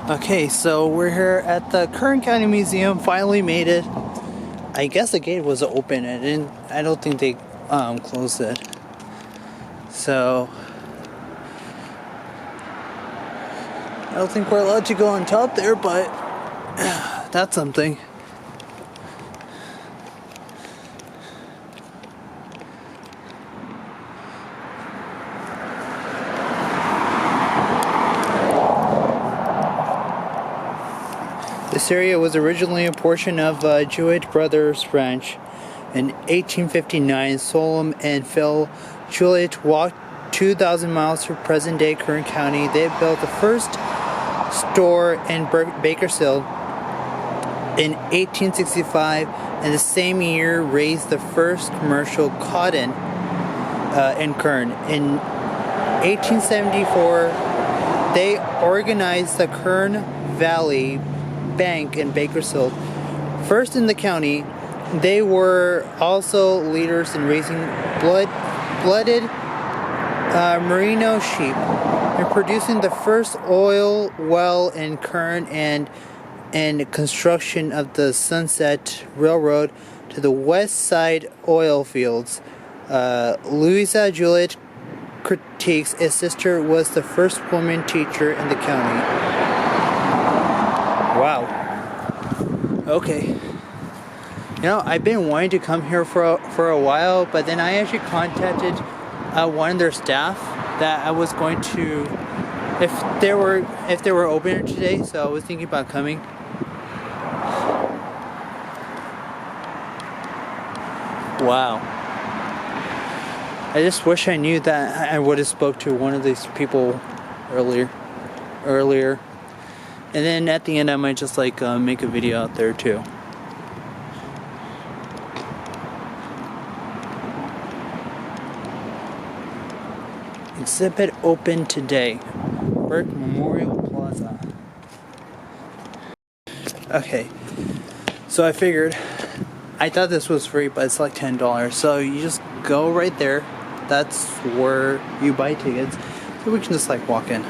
Okay, so we're here at the Kern County Museum. Finally made it. I guess the gate was open. I don't think they closed it. So I don't think we're allowed to go on top there, but that's something. This area was originally a portion of Jewett Brothers Ranch. In 1859, Solom and Phil Jewett walked 2,000 miles to present-day Kern County. They built the first store in Bakersfield in 1865, and the same year raised the first commercial cotton in Kern. In 1874, they organized the Kern Valley Bank in Bakersfield. First in the county, they were also leaders in raising blooded merino sheep and producing the first oil well in Kern and construction of the Sunset Railroad to the West Side oil fields. Louisa Jewett critiques his sister was the first woman teacher in the county. Wow. Okay. You know, I've been wanting to come here for a while, but then I actually contacted one of their staff that I was going to, if they were open today, so I was thinking about coming. Wow. I just wish I knew that I would have spoke to one of these people earlier. And then at the end I might just make a video out there too. Exhibit open today. Burke Memorial Plaza. Okay. So I thought this was free, but it's like $10. So you just go right there. That's where you buy tickets. So we can just walk in.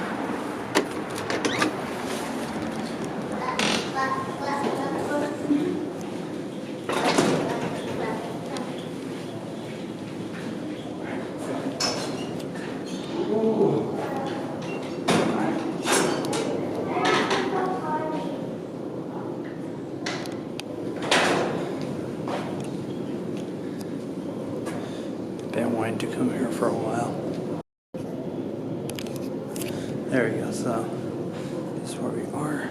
Been wanting to come here for a while. There we go, so this is where we are.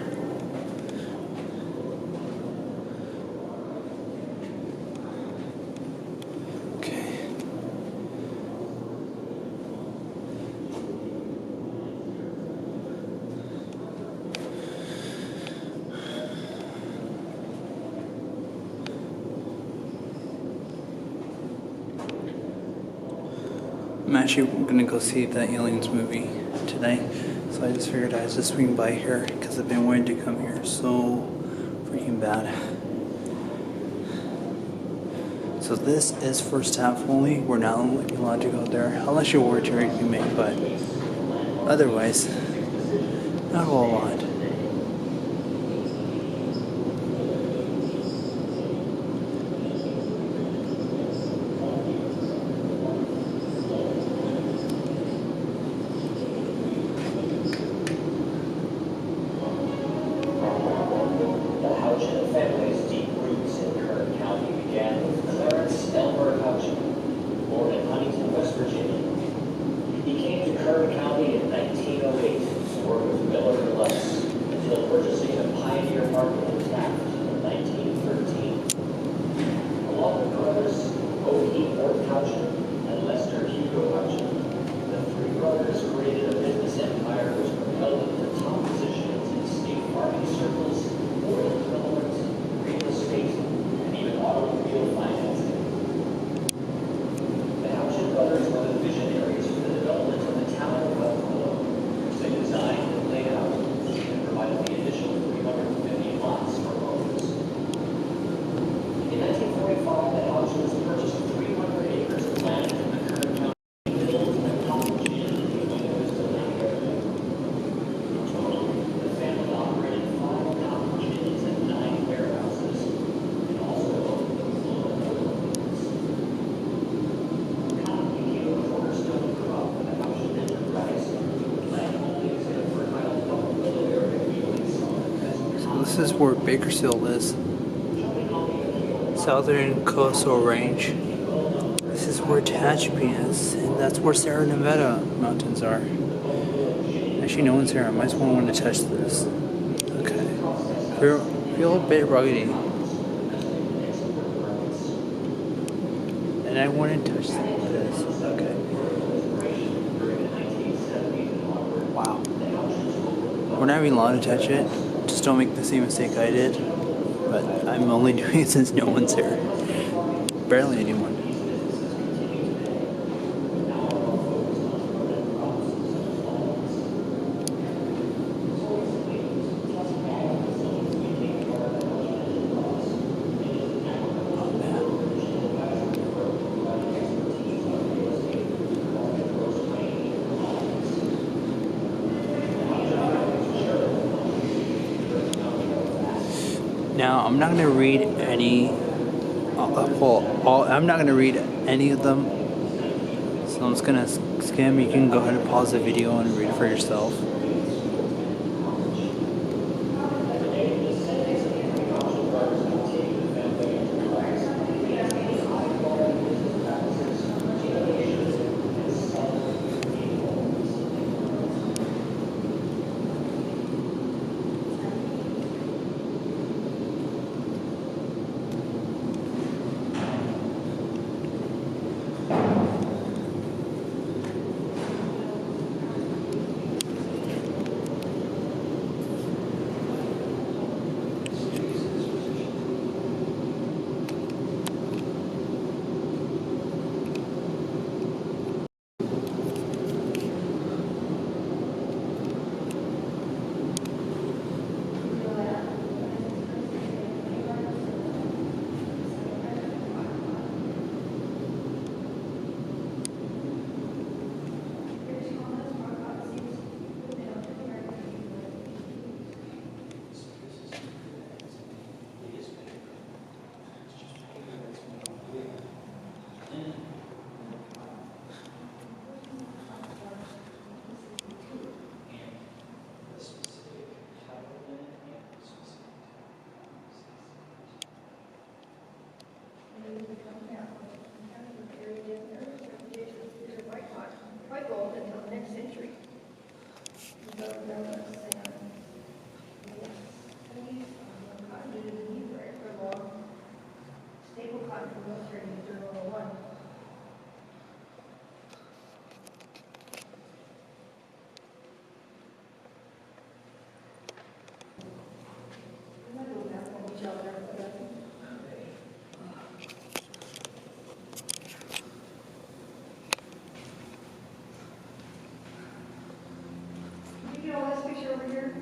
Okay. I'm actually gonna go see the Aliens movie today, so I just figured I'd just swing by here because I've been wanting to come here so freaking bad. So this is first half only. We're not allowed to go there unless you were to remake, but otherwise, not a whole lot. Kern County in 1908 and worked with Miller and Less until purchasing a Pioneer market in Taft in 1913. Along with brothers O.E. Mort Couchin and Lester Hugo Couchin, the three brothers created a business empire which propelled them to top positions in state farming circles, oil development, real estate, and even automobile financing. The Couchin brothers were the visionaries for the development of the town of Buffalo, which they designed and laid out and provided the initial 350 lots this is where Bakersfield is. Southern Coastal Range. This is where Tehachapi is, and that's where Sierra Nevada mountains are. Actually, no one's here. I might as well want to touch this. Okay. Feel a bit ruggedy. And I want to touch this. Okay. Wow. We're not even allowed to touch it. Just don't make the same mistake I did. But I'm only doing it since no one's here. Barely anyone. Now, I'm not going to read any. I'm not going to read any of them. So I'm just going to skim. You can go ahead and pause the video and read it for yourself. Quite old until the next century. Staple cotton for military use during World War I. You know this picture over here?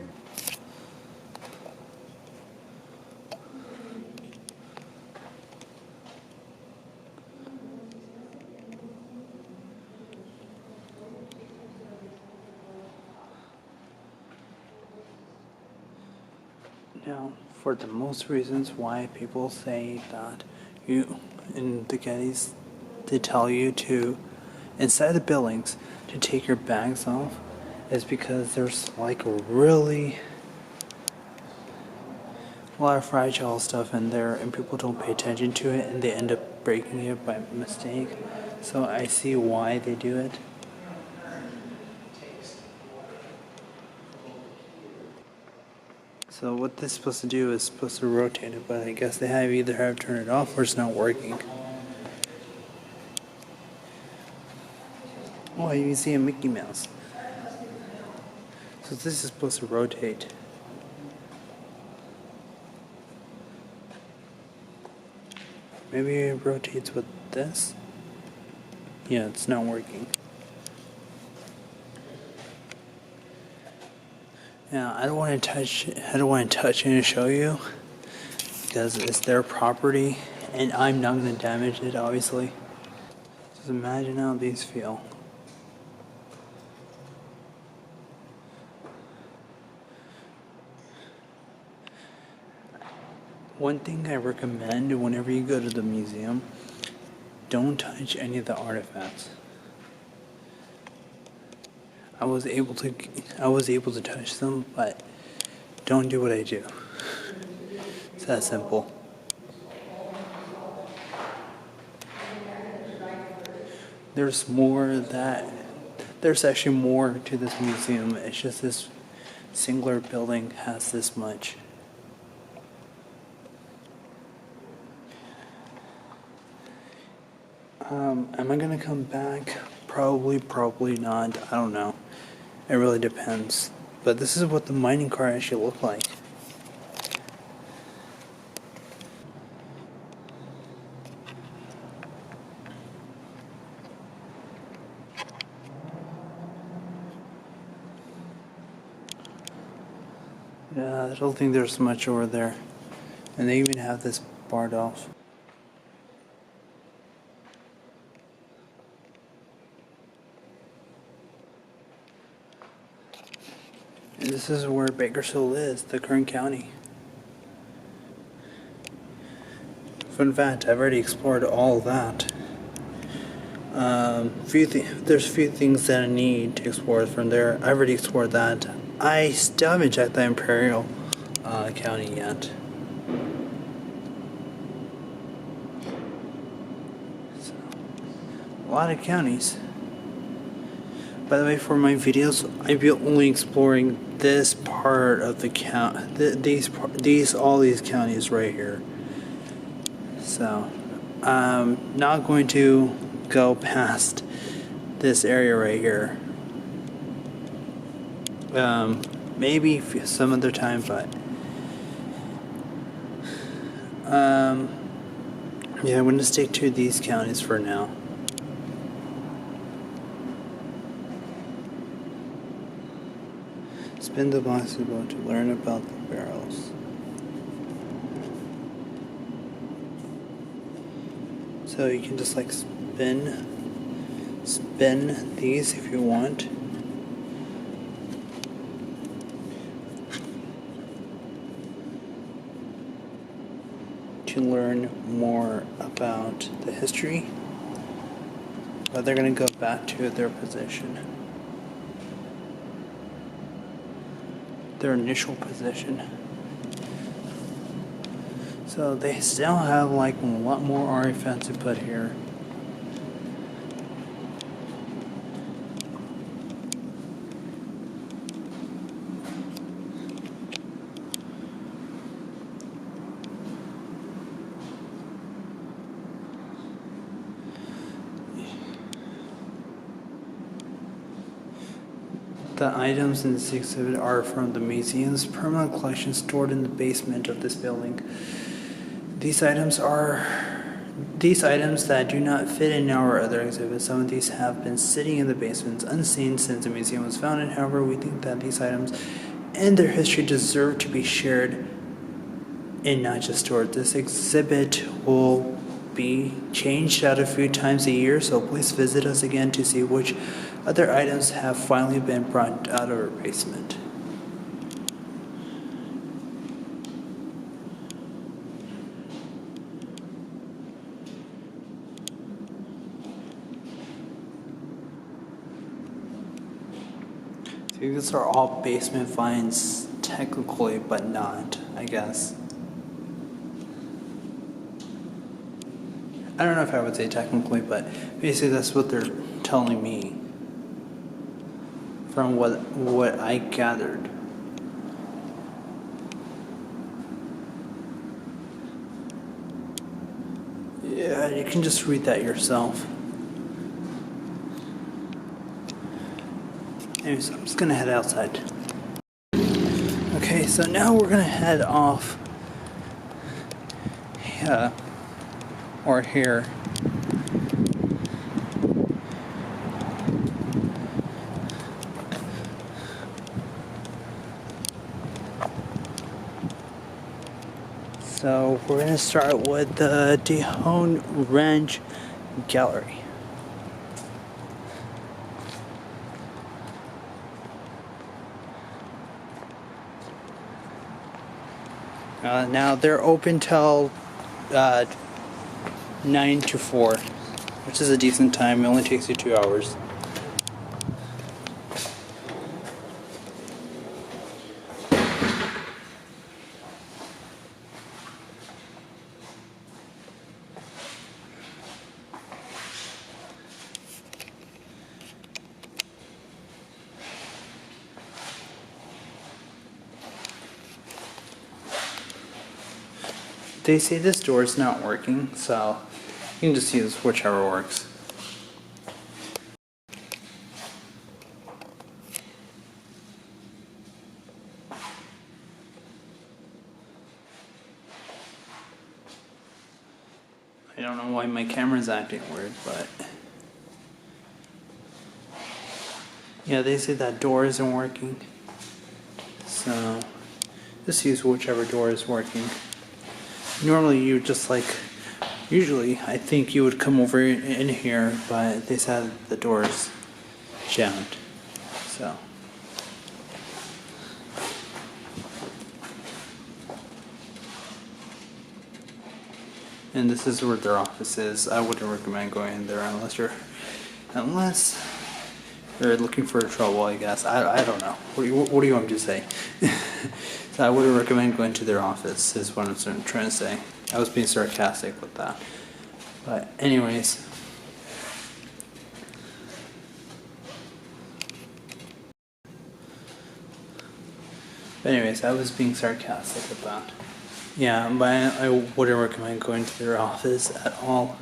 Now, for the most reasons why people say that you in the Gettys, they tell you to inside the buildings to take your bags off is because there's like really a lot of fragile stuff in there and people don't pay attention to it and they end up breaking it by mistake. So I see why they do it. So what this is supposed to do is supposed to rotate it, but I guess they either have turned it off or it's not working. Oh, you can see a Mickey Mouse. So this is supposed to rotate. Maybe it rotates with this? Yeah, it's not working. Now, I don't want to touch it and show you because it's their property and I'm not going to damage it, obviously. Just imagine how these feel. One thing I recommend whenever you go to the museum, don't touch any of the artifacts. I was able to touch them, but don't do what I do. It's that simple. There's actually more to this museum. It's just this singular building has this much. Am I gonna come back? Probably not. I don't know. It really depends. But this is what the mining car actually looked like. Yeah, I don't think there's much over there. And they even have this barred off. And this is where Bakersfield is, the Kern County. Fun fact, I've already explored all that. There's a few things that I need to explore from there. I've already explored that. I still haven't checked the Imperial County yet. So, a lot of counties. By the way, for my videos, I'll be only exploring this part of the count. All these counties right here. So, I'm not going to go past this area right here. Maybe some other time, but yeah, I'm going to stick to these counties for now. Spin the box about to learn about the barrels. So you can just like spin these if you want. To learn more about the history, but they're going to go back to their position, their initial position. So they still have like a lot more artifacts to put here. The items in this exhibit are from the museum's permanent collection stored in the basement of this building. These items that do not fit in our other exhibits. Some of these have been sitting in the basements unseen since the museum was founded. However, we think that these items and their history deserve to be shared and not just stored. This exhibit will be changed out a few times a year, so please visit us again to see which other items have finally been brought out of our basement. See, these are all basement finds technically, but not, I guess. I don't know if I would say technically, but basically that's what they're telling me from what I gathered. Yeah, you can just read that yourself. Anyways, I'm just gonna head outside. Okay, so now we're gonna head off. Yeah. Or here. So we're gonna start with the Dehone Ranch Gallery. Now they're open till 9 to 4, which is a decent time. It only takes you 2 hours. They say this door is not working, so you can just use whichever works. I don't know why my camera's acting weird, but yeah, they say that door isn't working. So just use whichever door is working. Normally you just usually I think you would come over in here, but they said the door's jammed. So and this is where their office is. I wouldn't recommend going in there unless you're looking for trouble, I guess. I don't know. What do you want me to say? So I wouldn't recommend going to their office, is what I'm trying to say. I was being sarcastic with that. But anyways. I was being sarcastic with that. Yeah, but I wouldn't recommend going to their office at all.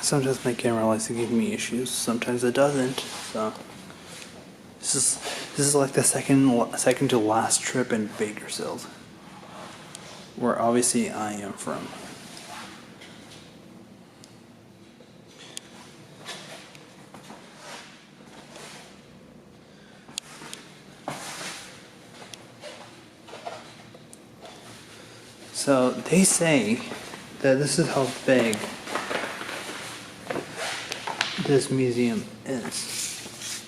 Sometimes my camera likes to give me issues, sometimes it doesn't. So this is like the second to last trip in Bakersfield, where obviously I am from. So they say that this is how big this museum is.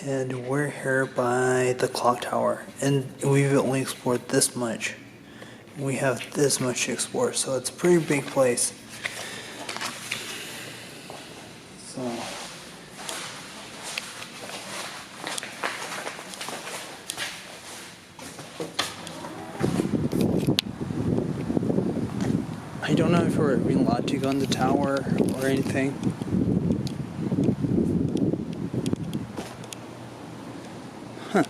And we're here by the clock tower, and we've only explored this much. We have this much to explore, so it's a pretty big place. So I don't know if we're being allowed to go on the tower or anything. Huh.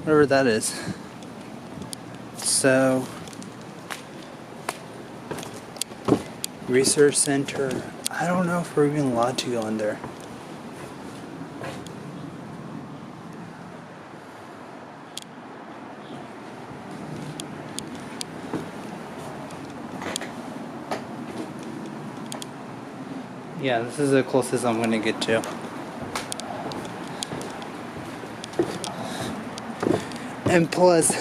Whatever that is. So, research center. I don't know if we're even allowed to go in there. Yeah, this is the closest I'm gonna get to. And plus,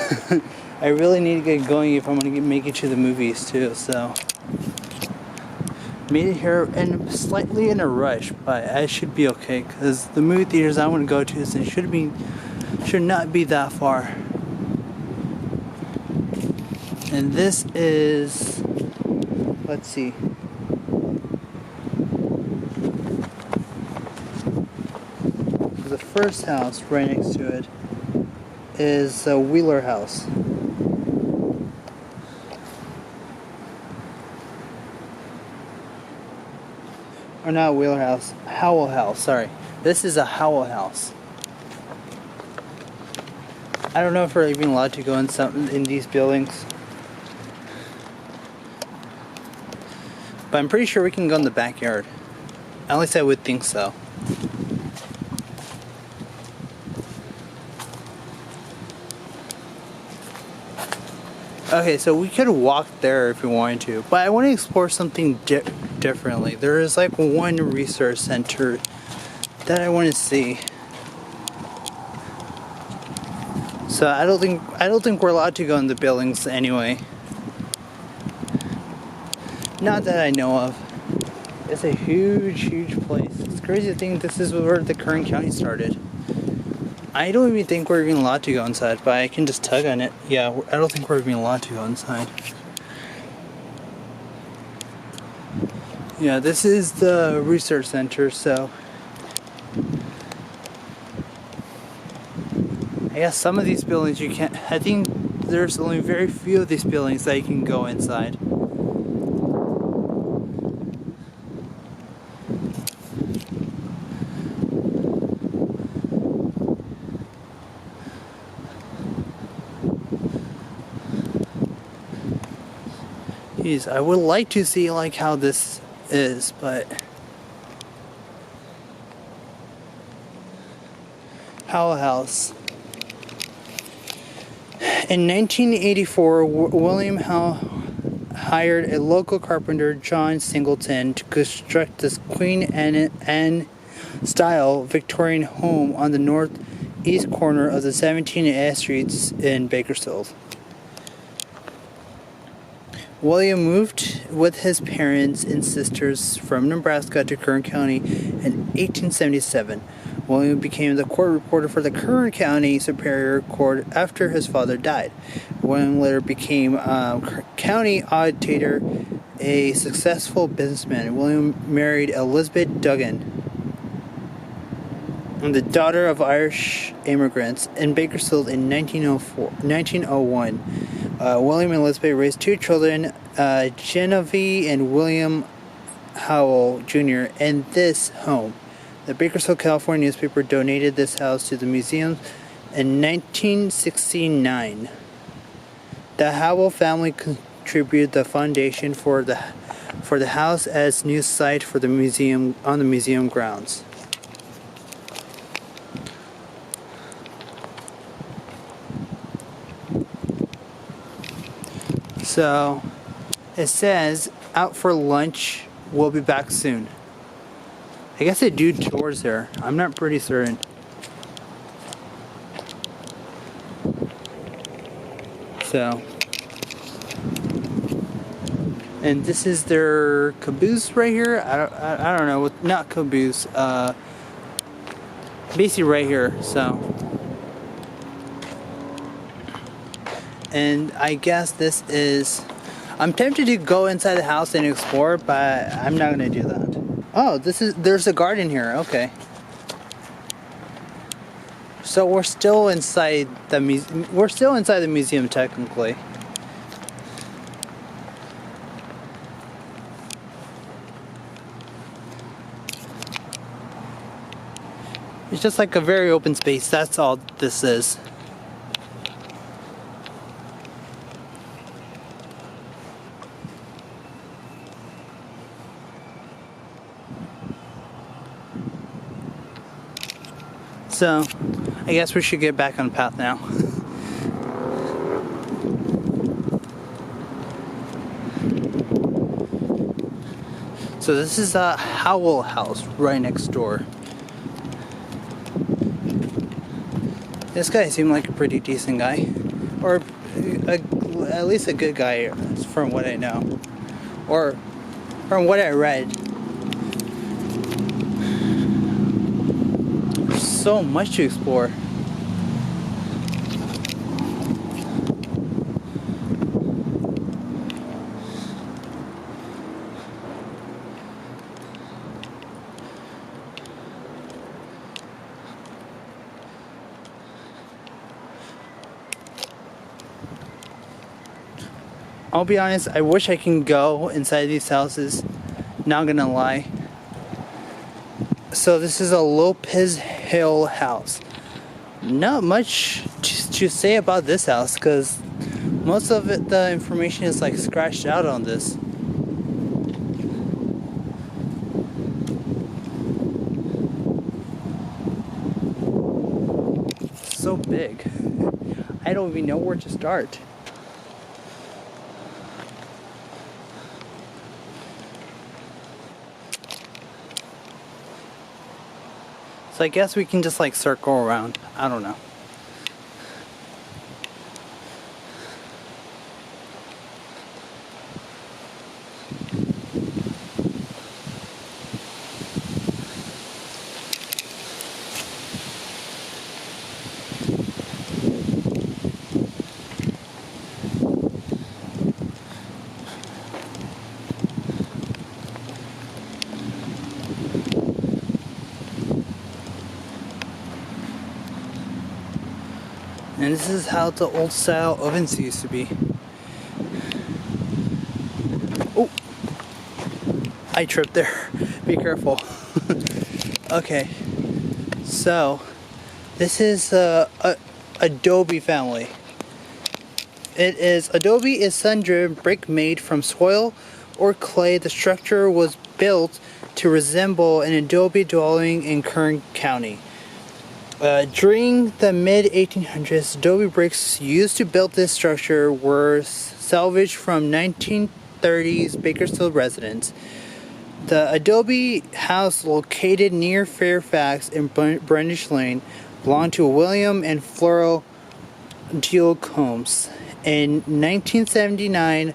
I really need to get going if I'm gonna make it to the movies too, so. Made it here and slightly in a rush, but I should be okay, because the movie theaters I want to go to should not be that far. And this is, let's see. The first house right next to it is a Wheeler House. Or not Wheeler House, Howell House, sorry. This is a Howell House. I don't know if we're even allowed to go in these buildings. But I'm pretty sure we can go in the backyard. At least I would think so. Okay, so we could walk there if we wanted to, but I want to explore something differently. There is like one research center that I want to see. So I don't think we're allowed to go in the buildings anyway. Not that I know of. It's a huge place. It's crazy to think this is where the Kern County started. I don't even think we're even allowed to go inside, but I can just tug on it. Yeah, I don't think we're even allowed to go inside. Yeah, this is the research center, so I guess some of these buildings you can't. I think there's only very few of these buildings that you can go inside. Jeez, I would like to see like how this is, but Howell House. In 1984, William Howell hired a local carpenter, John Singleton, to construct this Queen Anne style Victorian home on the northeast corner of the 17 S Streets in Bakersfield. William moved with his parents and sisters from Nebraska to Kern County in 1877. William became the court reporter for the Kern County Superior Court after his father died. William later became county auditor, a successful businessman. William married Elizabeth Duggan, the daughter of Irish immigrants in Bakersfield in 1901. William and Elizabeth raised two children, Genevieve and William Howell Jr. in this home. The Bakersfield, California newspaper donated this house to the museum in 1969. The Howell family contributed the foundation for the house as new site for the museum on the museum grounds. So it says out for lunch, we'll be back soon. I guess they do tours there. I'm not pretty certain. So, and this is their caboose right here. I don't know, not caboose. Basically right here. So, and I guess this is. I'm tempted to go inside the house and explore, but I'm not gonna do that. Oh, there's a garden here. Okay. So we're still inside the museum technically. It's just like a very open space. That's all this is. So, I guess we should get back on the path now. So this is a Howell house right next door. This guy seemed like a pretty decent guy. Or at least a good guy from what I know. Or from what I read. So much to explore. I'll be honest, I wish I can go inside these houses. Not gonna lie. So this is a Lopez Hill house. Not much to say about this house because most of it, the information is like scratched out on this. So big. I don't even know where to start. So I guess we can just like circle around. I don't know. And this is how the old style ovens used to be. Oh, I tripped there. Be careful. Okay, so this is Adobe family. Adobe is sun-driven brick made from soil or clay. The structure was built to resemble an adobe dwelling in Kern County. During the mid-1800s, adobe bricks used to build this structure were salvaged from 1930s Bakersfield residents. The adobe house located near Fairfax in Brundage Lane belonged to William and Flora Combs. In 1979,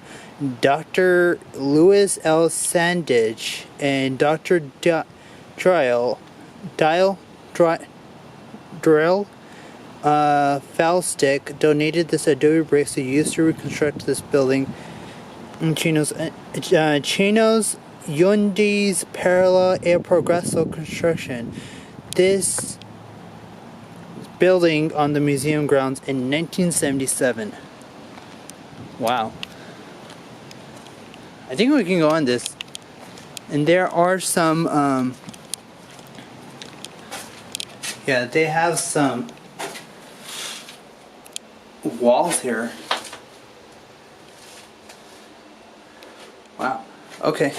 Dr. Louis L. Sandage and Dr. Drell Falstick donated this adobe bricks to use to reconstruct this building in Chino's Yundi's Parallel El Progreso construction. This building on the museum grounds in 1977. Wow. I think we can go on this. And there are some, yeah, they have some walls here. Wow. Okay.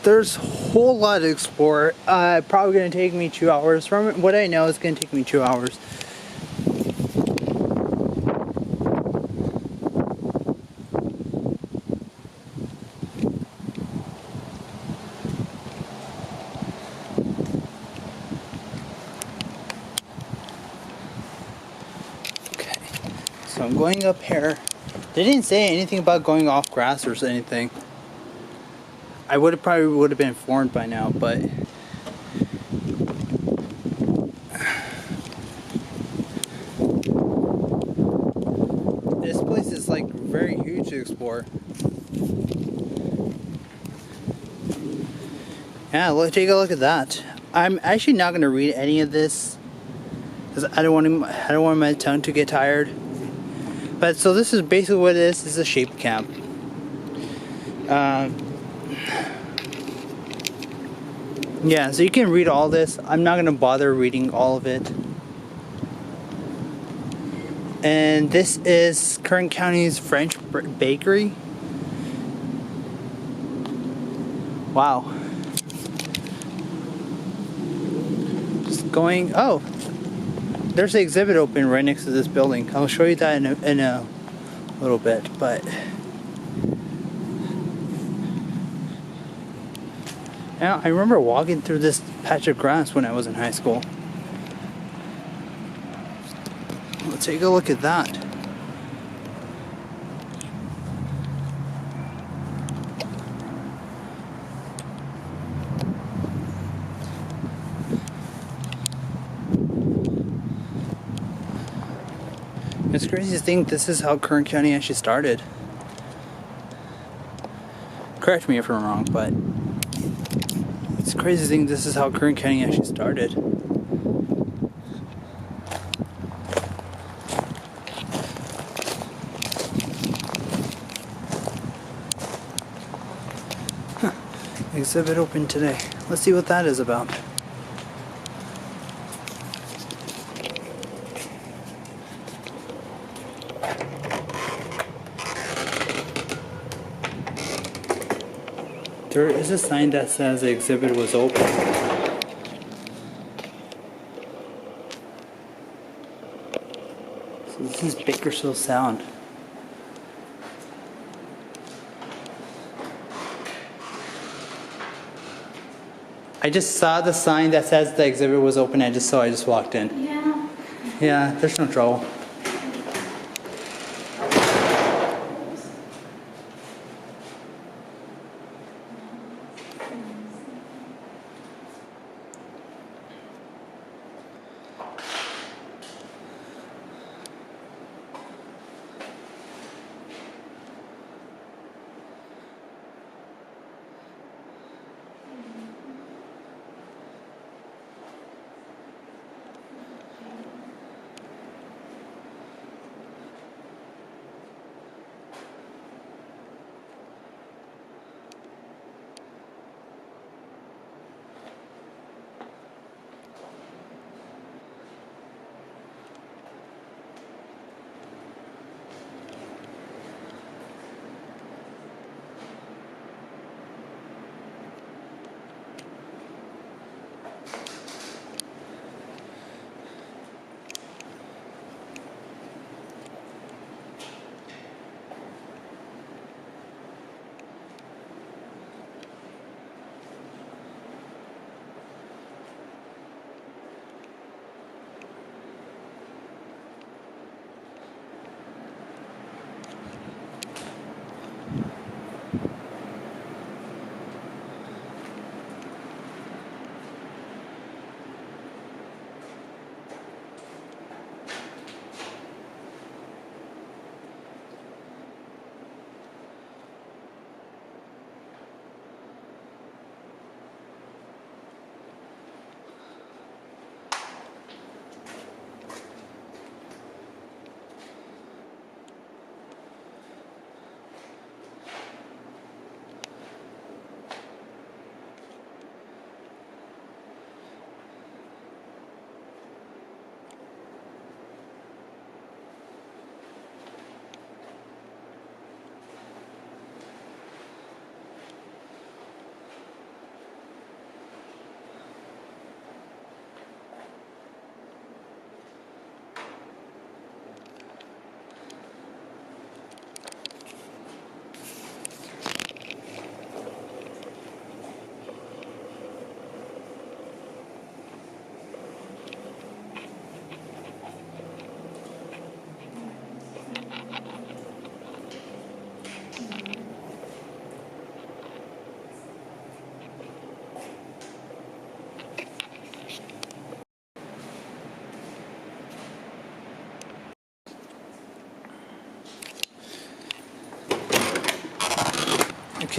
There's a whole lot to explore. Probably going to take me 2 hours. From what I know, it's going to take me 2 hours. Okay, so I'm going up here. They didn't say anything about going off grass or anything. I probably would have been informed by now, but this place is like very huge to explore. Yeah, take a look at that. I'm actually not going to read any of this because I don't want my tongue to get tired. But so this is basically what it is. This is a sheep camp. Yeah, so you can read all this. I'm not going to bother reading all of it. And this is Kern County's French bakery. Wow. Just going, oh, there's an exhibit open right next to this building. I'll show you that in a little bit, but yeah, I remember walking through this patch of grass when I was in high school. Let's take a look at that. It's crazy to think this is how Kern County actually started. Correct me if I'm wrong, but it's crazy to think this is how Kern County actually started. Huh. Exhibit open today. Let's see what that is about. There is a sign that says the exhibit was open. So this is Bakersfield Sound. I just saw the sign that says the exhibit was open. I just walked in. Yeah. Yeah, there's no trouble.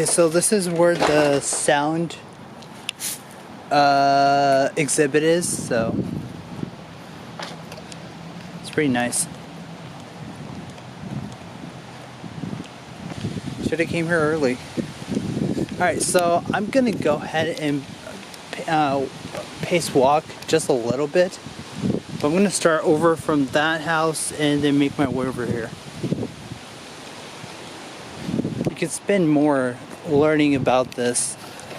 Okay, so this is where the sound exhibit is, so it's pretty nice. Should have came here early. Alright, so I'm gonna go ahead and pace walk just a little bit. But I'm gonna start over from that house and then make my way over here. You can spend more learning about this.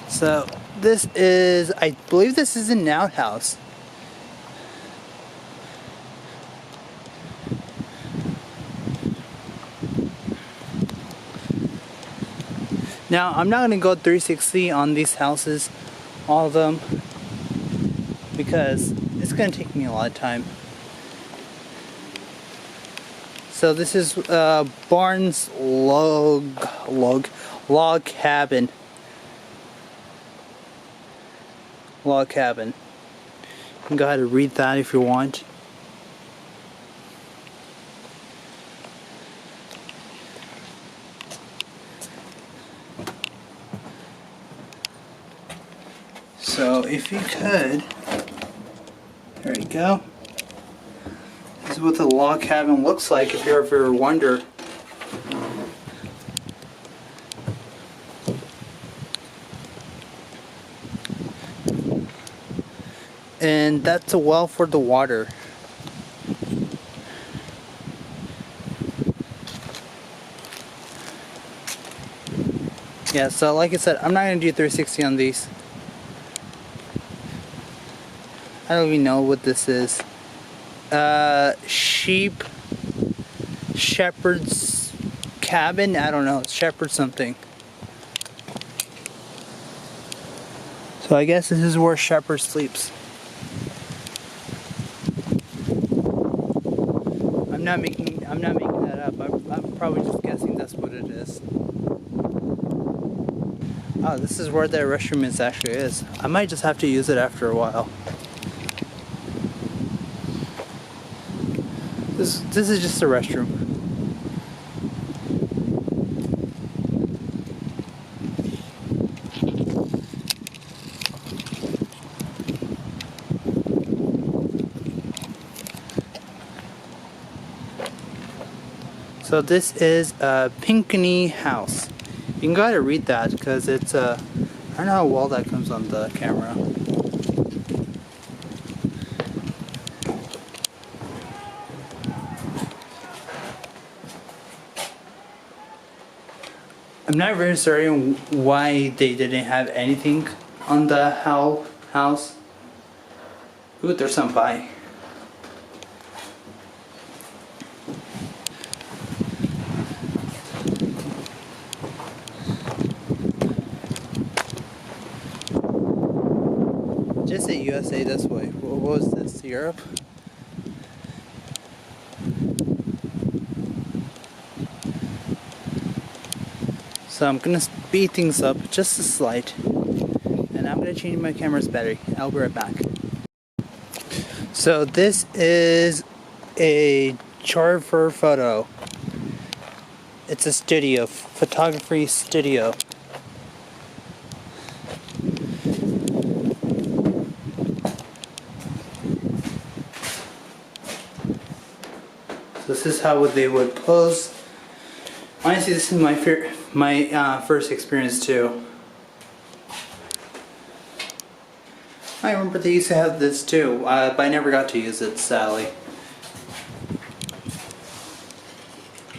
So this is, I believe this is an outhouse. Now, I'm not going to go 360 on these houses, all of them, because it's going to take me a lot of time. So this is Barnes log cabin. Log cabin. You can go ahead and read that if you want. So if you could, there you go. This is what the log cabin looks like if you ever wonder. And that's a well for the water. Yeah, so like I said, I'm not going to do 360 on these. I don't even know what this is. Shepherd's cabin? I don't know. Shepherd something. So I guess this is where Shepherd sleeps. I'm not making that up. I'm probably just guessing that's what it is. Oh, this is where that restroom actually is. I might just have to use it after a while. This is just a restroom. So this is a Pinckney house. You can go ahead and read that because it's I don't know how well that comes on the camera. I'm not very certain why they didn't have anything on the house. Ooh, there's some pie. Just say USA this way. What was this? Europe? So I'm gonna speed things up just a slight, and I'm gonna change my camera's battery. I'll be right back. So this is a Charver photo. It's a studio, photography studio. So this is how they would pose. Honestly, this is my first experience too. I remember they used to have this too, but I never got to use it, sadly.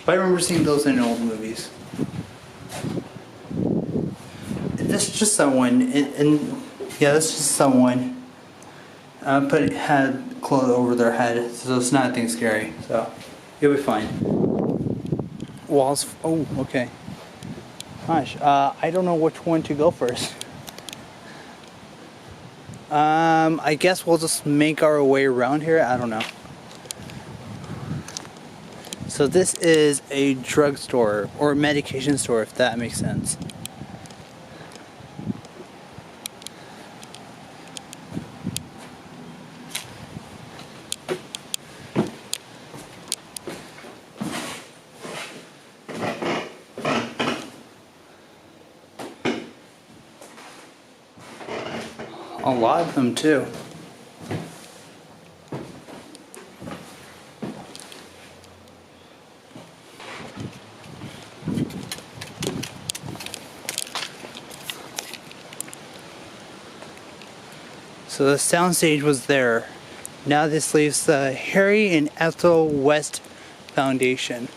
But I remember seeing those in old movies. That's just someone, and yeah, that's just someone. Had clothes over their head, so it's not anything scary. So you'll be fine. Walls. Oh, okay. Gosh, I don't know which one to go first. I guess we'll just make our way around here. I don't know. So this is a drugstore or medication store, if that makes sense. A lot of them too. So the soundstage was there. Now this leaves the Harry and Ethel West Foundation.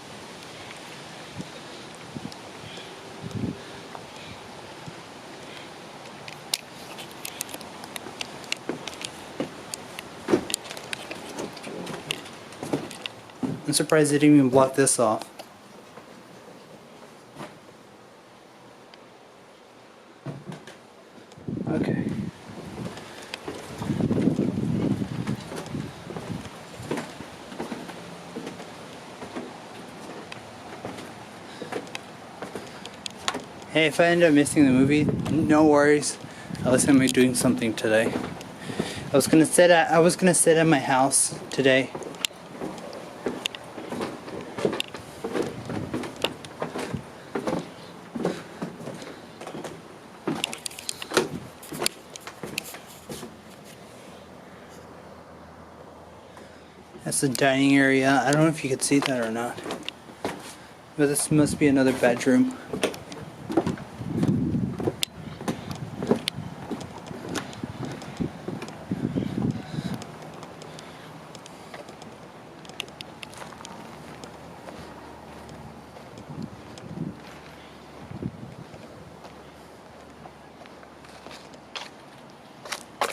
I'm surprised they didn't even block this off. Okay. Hey, if I end up missing the movie, no worries. At least I'm doing something today. I was gonna sit at my house today. That's the dining area. I don't know if you could see that or not. But this must be another bedroom.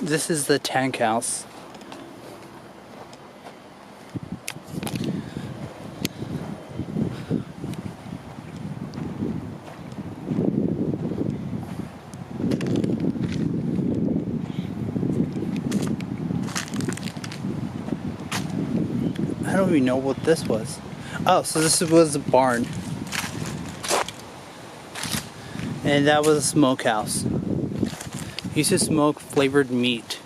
This is the tank house. I don't even know what this was. Oh, so this was a barn. And that was a smokehouse. Used to smoke flavored meat.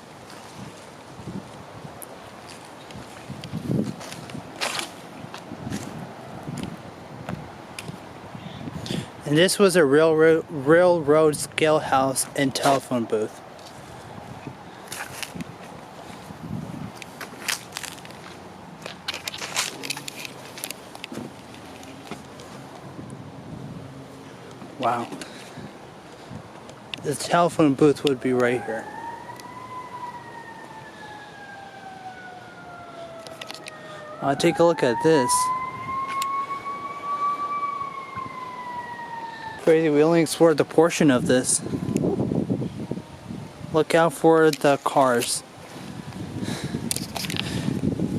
And this was a railroad scale house and telephone booth. Wow. The telephone booth would be right here. Take a look at this. Crazy, we only explored the portion of this. Look out for the cars.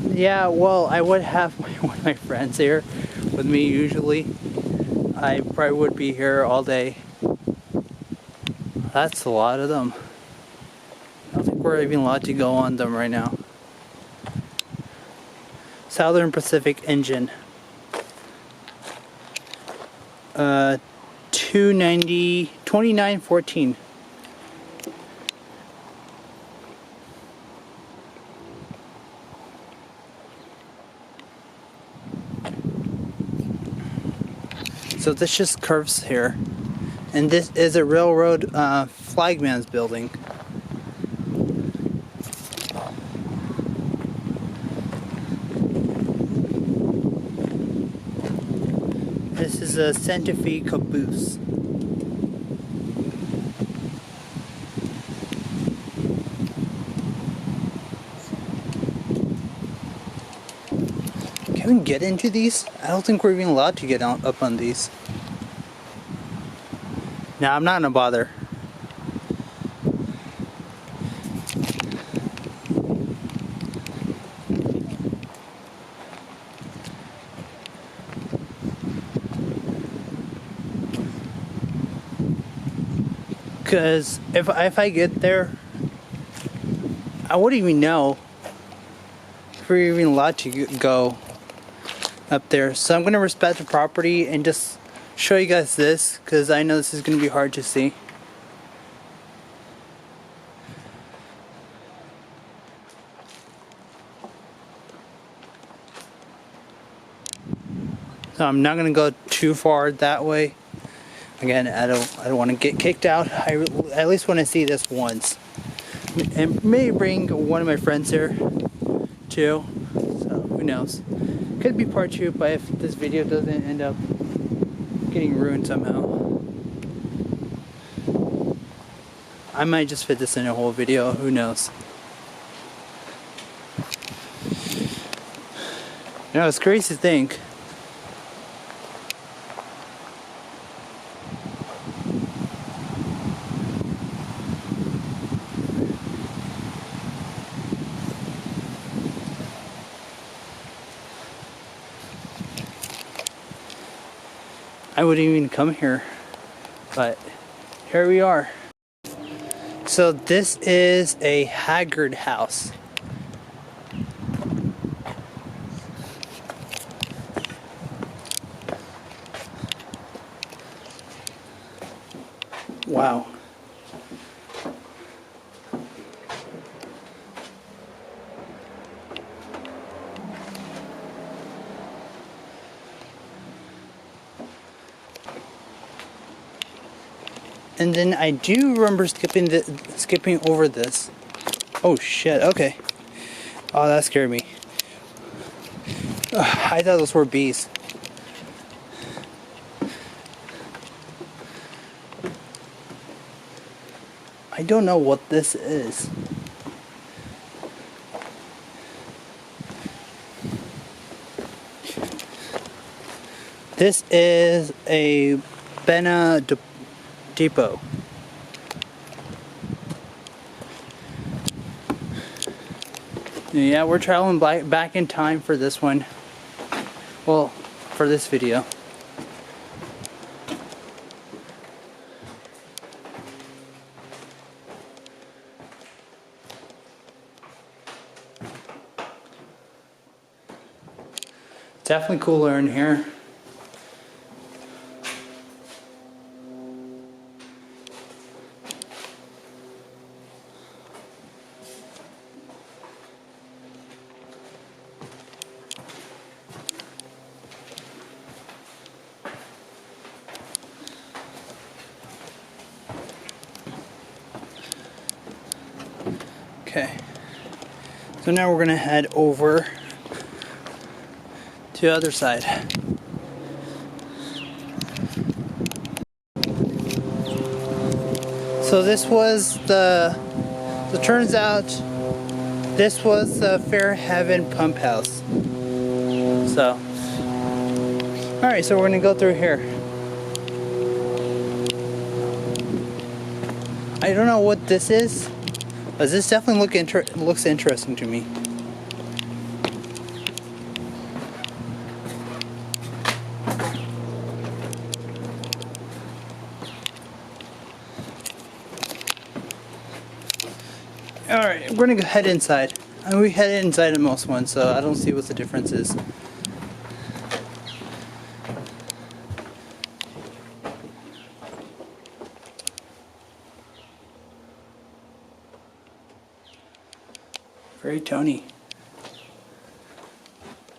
Yeah, well, I would have one of my friends here with me usually. I probably would be here all day. That's a lot of them. I don't think we're even allowed to go on them right now. Southern Pacific engine. 2914. So this just curves here. And this is a railroad flagman's building. This is a Santa Fe caboose. Can we get into these? I don't think we're even allowed to get up on these. Nah, I'm not gonna bother. Because if I get there, I wouldn't even know if we're even allowed to go up there. So I'm gonna respect the property and just show you guys this, because I know this is gonna be hard to see. So I'm not gonna go too far that way. Again, I don't want to get kicked out. I at least want to see this once. and may bring one of my friends here too. So who knows? Could be part 2, but if this video doesn't end up getting ruined somehow, I might just fit this in a whole video. Who knows? You know, it's crazy to think. I wouldn't even come here, but here we are. So this is a Haggard house. Wow. And then I do remember skipping over this. Oh shit, okay. Oh, that scared me. Ugh, I thought those were bees. I don't know what this is. This is a Bena Depot. Yeah, we're traveling back in time for this one. Well, for this video. Definitely cooler in here. Okay, so now we're gonna head over to the other side. So this was it turns out this was the Fairhaven pump house. So, alright, so we're gonna go through here. I don't know what this is, but this definitely looks interesting to me. Alright, we're gonna go head inside. And we head inside in most ones, so I don't see what the difference is. Very Tony.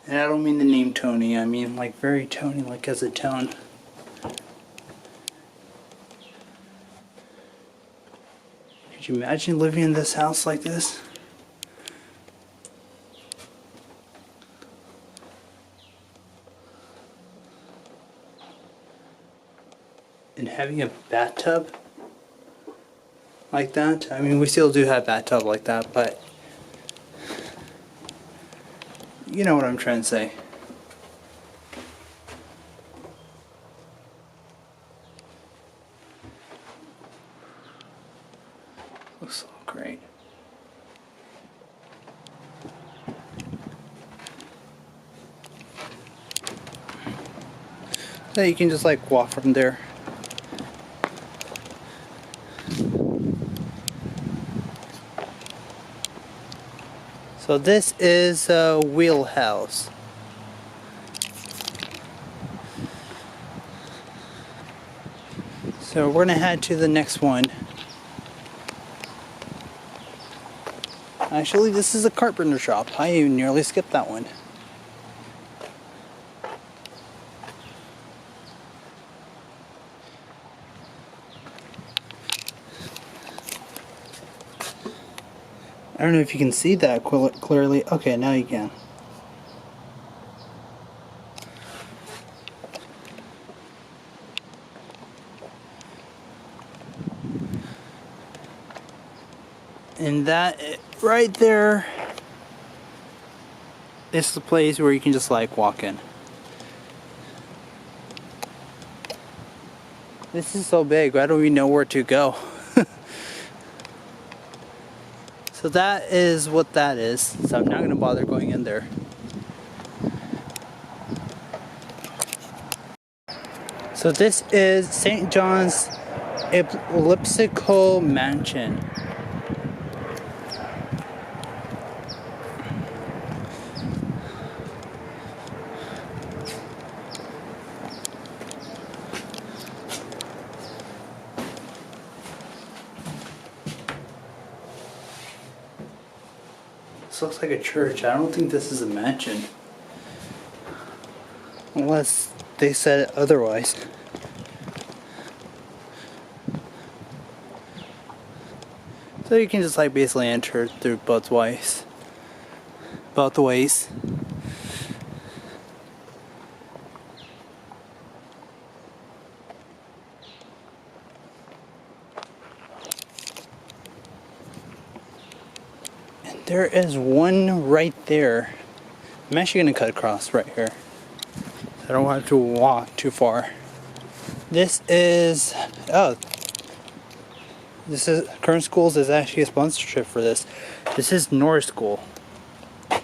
And I don't mean the name Tony, I mean like very Tony, like as a tone. Could you imagine living in this house like this? And having a bathtub like that? I mean, we still do have bathtub like that, but you know what I'm trying to say. Looks so great. So you can just like walk from there. So this is a wheelhouse. So we're gonna head to the next one. Actually, this is a carpenter shop. I nearly skipped that one. I don't know if you can see that clearly. Okay, now you can. And that right there is the place where you can just like walk in. This is so big, I don't even know where to go. So that is what that is. So I'm not going to bother going in there. So this is St. John's Elliptical Mansion. This looks like a church. I don't think this is a mansion. Unless they said otherwise. So you can just like basically enter through both ways. Both ways. And there is one right there. I'm actually going to cut across right here. I don't have to walk too far. This is Kern Schools is actually a sponsorship for this. This is Norris School. I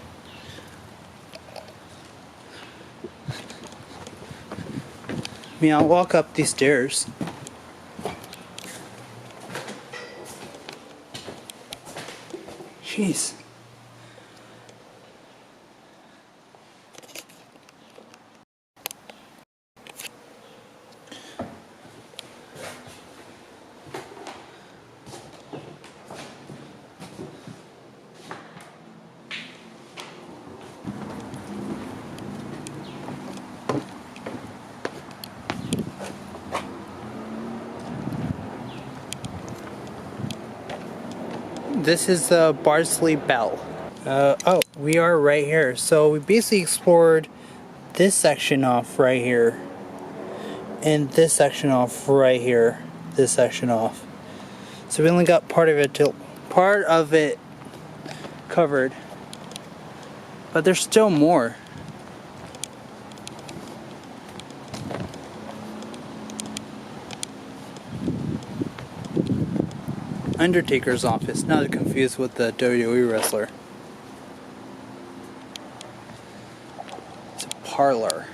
mean, I'll walk up these stairs. Jeez. This is the Bardsley Bell. Oh, we are right here. So we basically explored this section off right here. And this section off right here. This section off. So we only got part of it covered. But there's still more. Undertaker's office, not to confuse with the WWE wrestler. It's a parlor.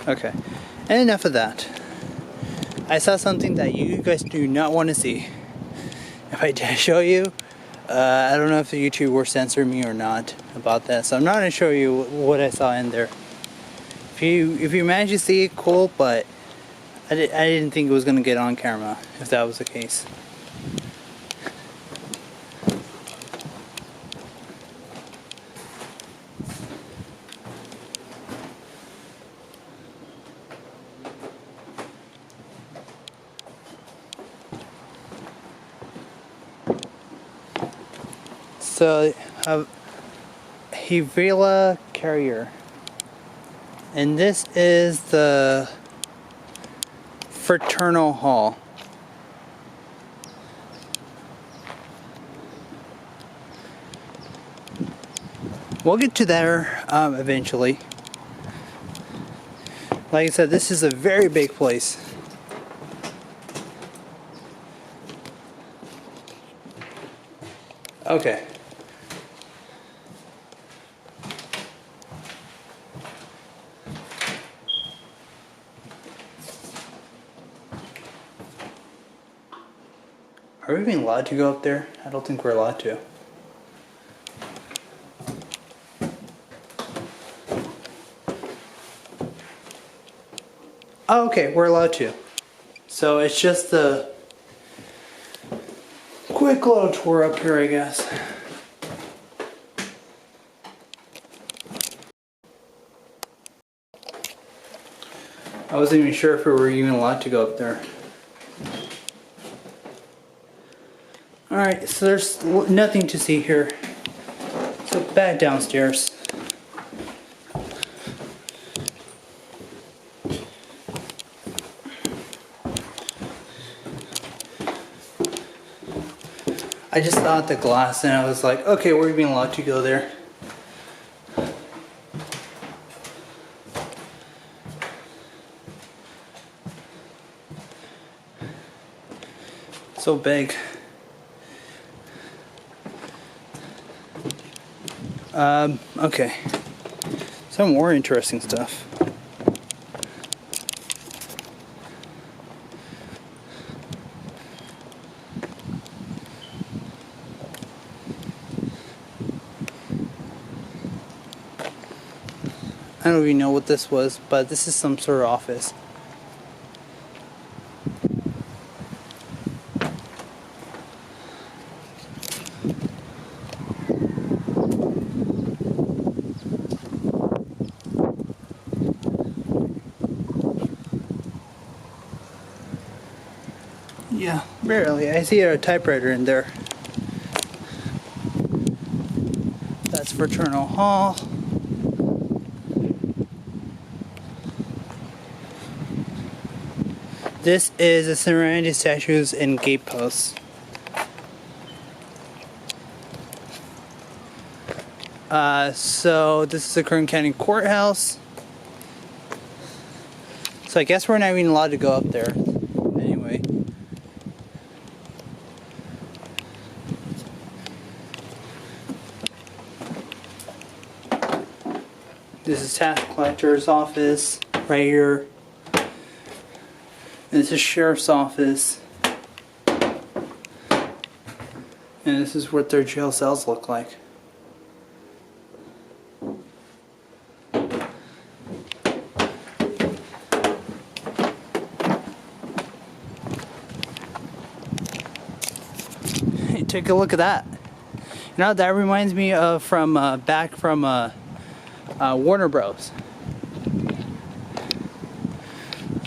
Okay, and enough of that. I saw something that you guys do not want to see. If I did show you, I don't know if the YouTube will censor me or not about that, so I'm not going to show you what I saw in there. If you manage to see it, cool, but I didn't think it was going to get on camera if that was the case. So, Hevela Carrier. And this is the Fraternal Hall. We'll get to there eventually. Like I said, this is a very big place. Okay. Are we even allowed to go up there? I don't think we're allowed to. Oh, okay, we're allowed to. So it's just a quick little tour up here, I guess. I wasn't even sure if we were even allowed to go up there. Alright, so there's nothing to see here. So back downstairs. I just saw the glass and I was like, okay, we're being allowed to go there. So big. Okay. Some more interesting stuff. I don't even know what this was, but this is some sort of office. Yeah, barely. I see a typewriter in there. That's Fraternal Hall. This is the surrounding statues and gate posts. So this is the Kern County Courthouse. So I guess we're not even allowed to go up there. Anyway. This is tax collector's office right here. And this is sheriff's office. And this is what their jail cells look like. Hey, take a look at that. You know, that reminds me of back from Warner Bros.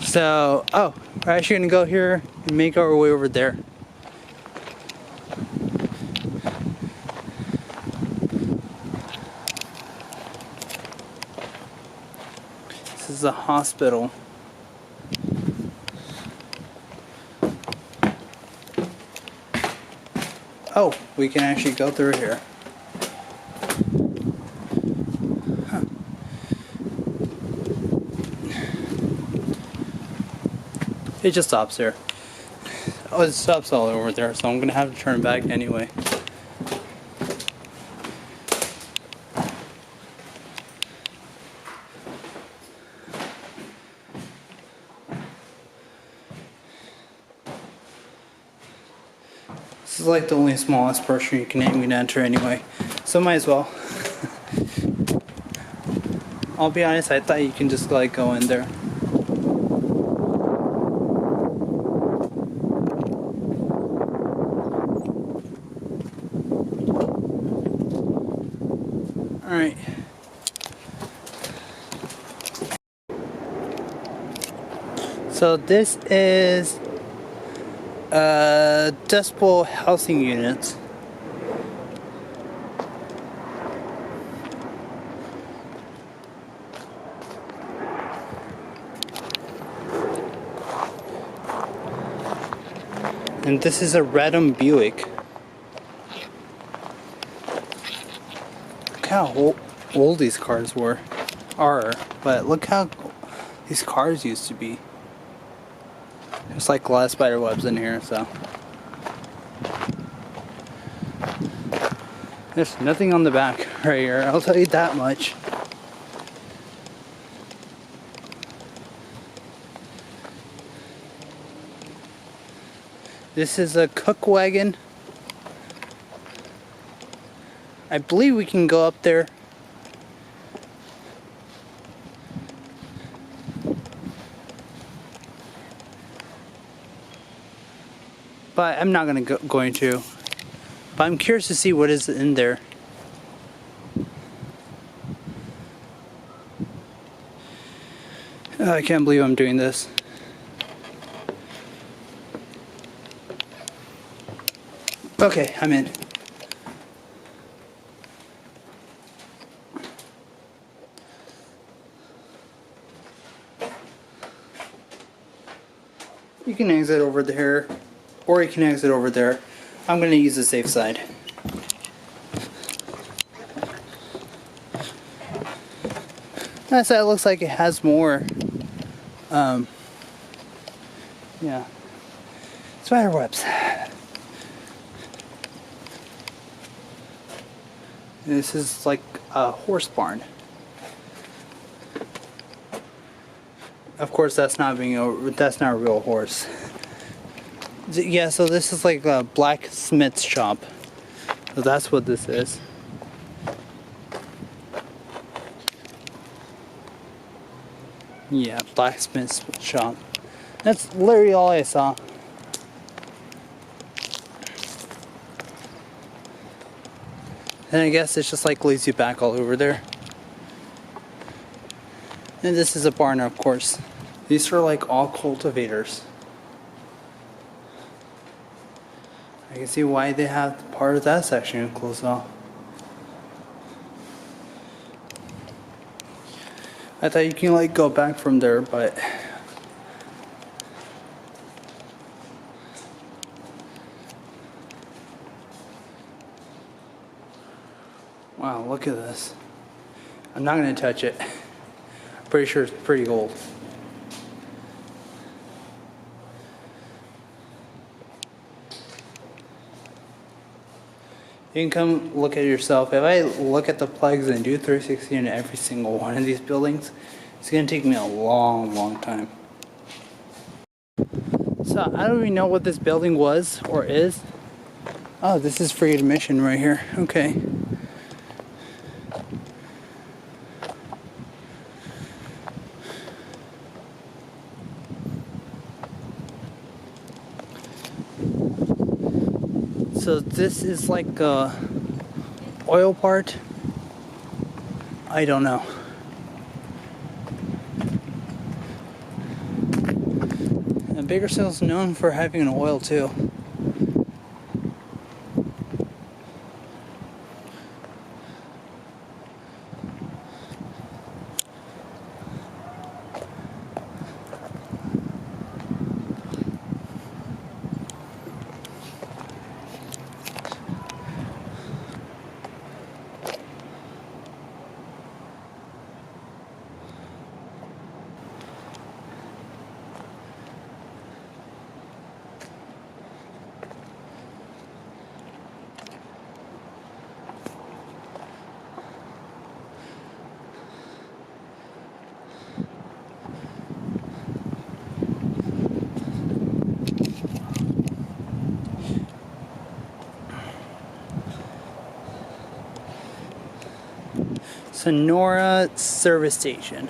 So, oh, we're actually gonna go here and make our way over there. This is a hospital. Oh, we can actually go through here. Huh. It just stops there. Oh, it stops all over there, so I'm gonna have to turn back anyway. This is like the only smallest portion you can even enter anyway, so might as well. I'll be honest, I thought you can just like go in there. Alright. So this is Dust Bowl housing units. And this is a Redham Buick. Look how old these cars are, but look how these cars used to be. There's like a lot of spider webs in here, so. There's nothing on the back right here, I'll tell you that much. This is a cook wagon. I believe we can go up there. But I'm not going to. But I'm curious to see what is in there. I can't believe I'm doing this. Okay, I'm in. You can exit over there, or you can exit over there. I'm going to use the safe side. That side looks like it has more, yeah, spider webs. This is like a horse barn. Of course, that's not a real horse. Yeah, so this is like a blacksmith's shop. So that's what this is. Yeah, blacksmith's shop. That's literally all I saw. And I guess it's just like leads you back all over there. And this is a barn, of course. These are like all cultivators. I can see why they have part of that section closed off. I thought you can like go back from there, but wow, look at this. I'm not gonna touch it. I'm pretty sure it's pretty old. You can come look at it yourself. If I look at the plugs and do 360 in every single one of these buildings, it's going to take me a long time. So I don't even know what this building was or is. Oh, this is free admission right here. Okay. So this is like a oil part. I don't know. And Bakersfield's known for having an oil too. Sonora service station.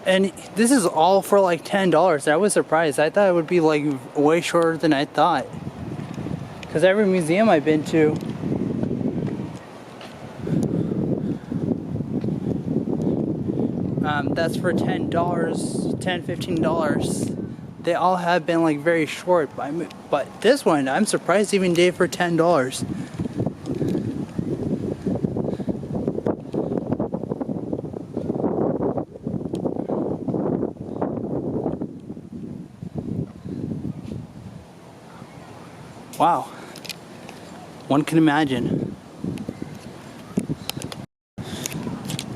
And this is all for like $10. I was surprised. I thought it would be like way shorter than I thought. Because every museum I've been to, that's for $10, $10, $15. They all have been like very short. But this one, I'm surprised even did for $10. Wow, one can imagine.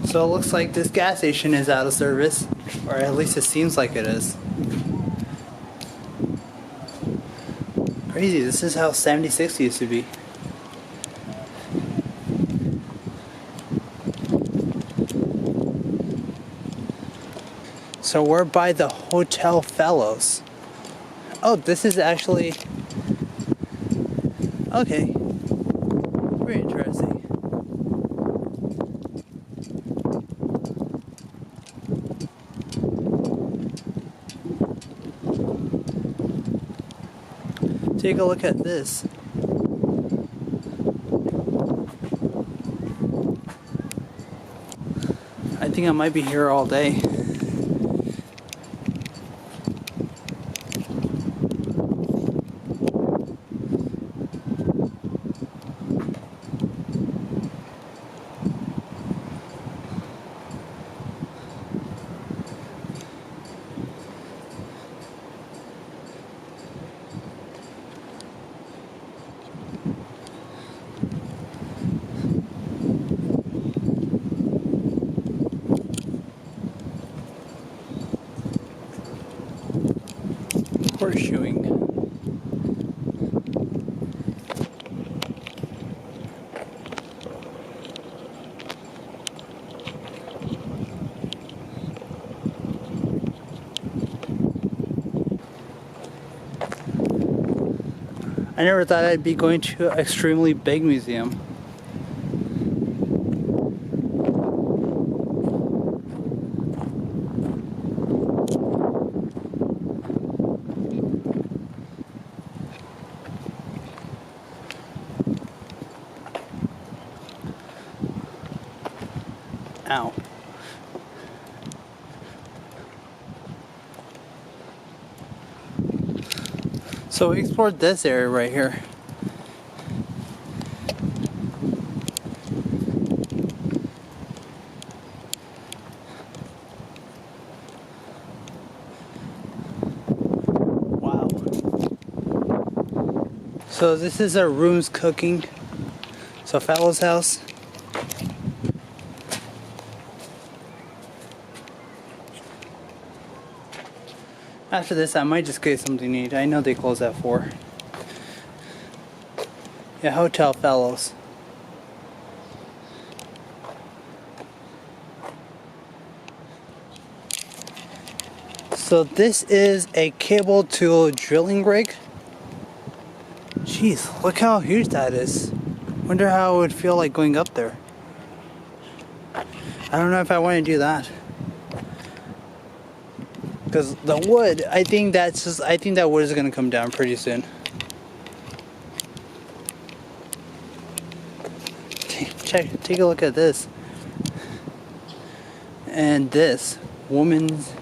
So it looks like this gas station is out of service, or at least it seems like it is. Crazy, this is how 76 used to be. So we're by the Hotel Fellows. Oh, this is actually... Okay, very interesting. Take a look at this. I think I might be here all day. horseshoeing. I never thought I'd be going to an extremely big museum. Ow. So we explored this area right here. Wow. So this is our rooms cooking. So Fallow's house. After this, I might just get something to eat. I know they close at 4. Yeah, Hotel Fellows. So this is a cable tool drilling rig. Jeez, look how huge that is. Wonder how it would feel like going up there. I don't know if I want to do that. Because the wood, I think that wood is gonna come down pretty soon. Take a look at this. And this woman's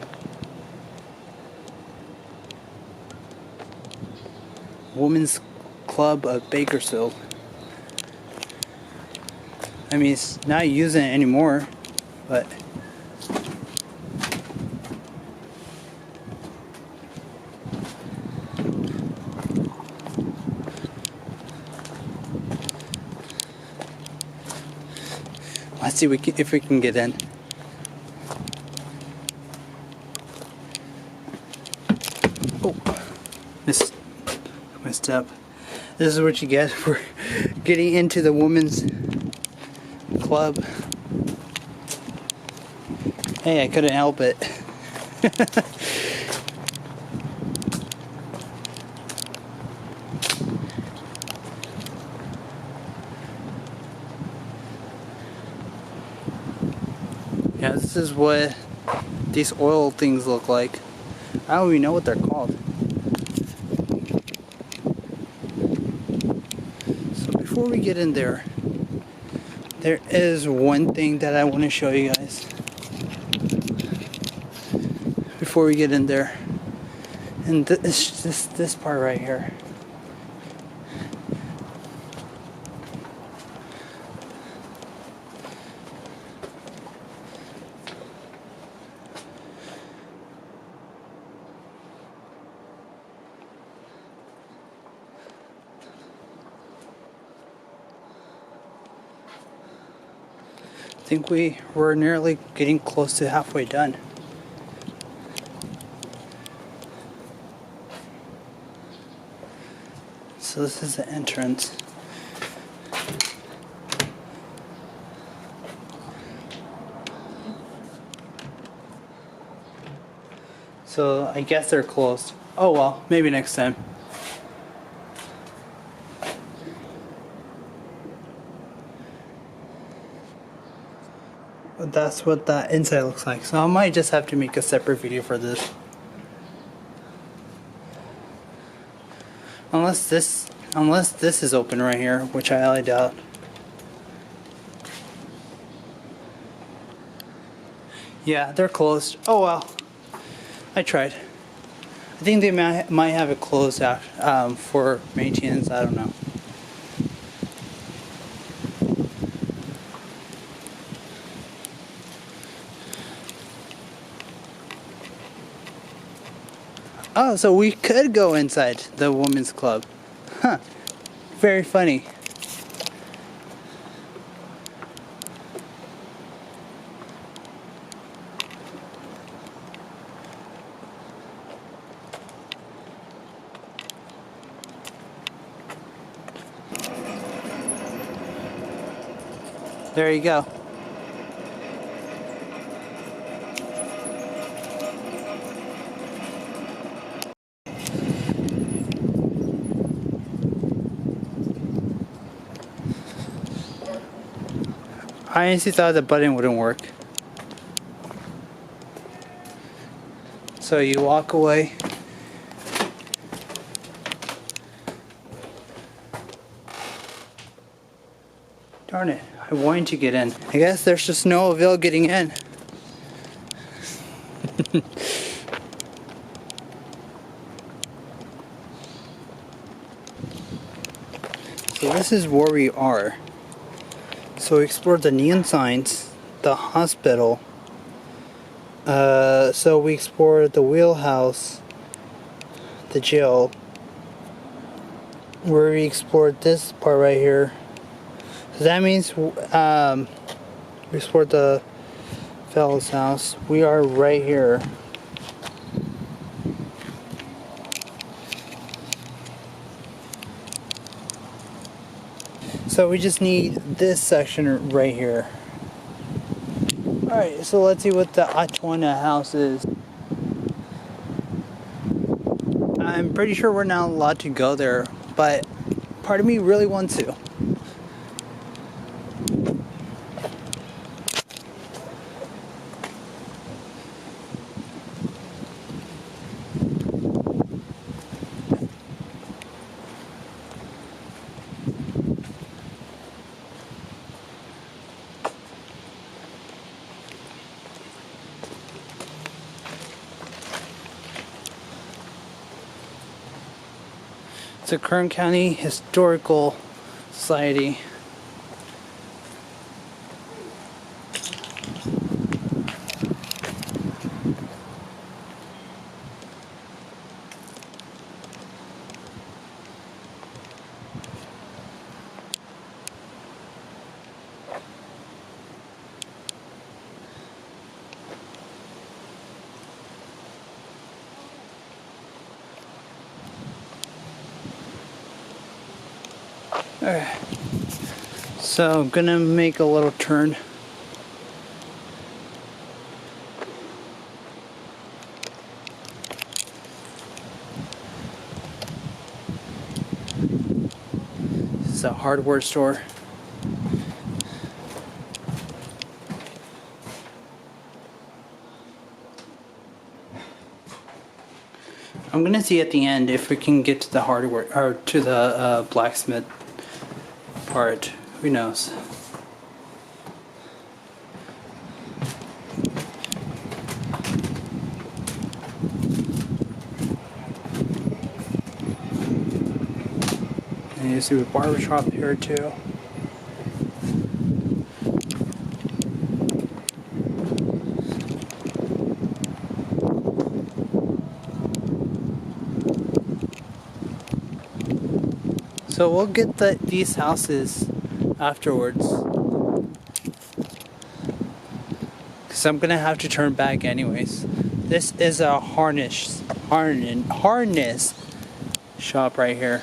club of Bakersfield. I mean, it's not using it anymore, but let's see if we can get in. Oh, messed up. This is what you get for getting into the women's club. Hey, I couldn't help it. Yeah, this is what these oil things look like. I don't even know what they're called. So before we get in there, there is one thing that I want to show you guys. Before we get in there, and this part right here. I think we're nearly getting close to halfway done. So this is the entrance. So I guess they're closed. Oh well, maybe next time. But that's what that inside looks like. So I might just have to make a separate video for this. Unless this is open right here, which I highly doubt. Yeah, they're closed. Oh well. I tried. I think they might have it closed out for maintenance. I don't know. Oh, so we could go inside the women's club. Huh. Very funny. There you go. I honestly thought the button wouldn't work. So you walk away. Darn it, I wanted to get in. I guess there's just no avail getting in. So this is where we are. So we explored the neon signs, the hospital. So we explored the wheelhouse, the jail, where we explored this part right here. So that means we explored the fellow's house. We are right here. So we just need this section right here. Alright, so let's see what the Atwana house is. I'm pretty sure we're not allowed to go there, but part of me really wants to. The Kern County Historical Society. Alright, so I'm gonna make a little turn. This is a hardware store. I'm gonna see at the end if we can get to the hardware or to the blacksmith part. Who knows? And you see a barbershop here too. So we'll get these houses afterwards. Because I'm gonna have to turn back anyways. This is a harness shop right here.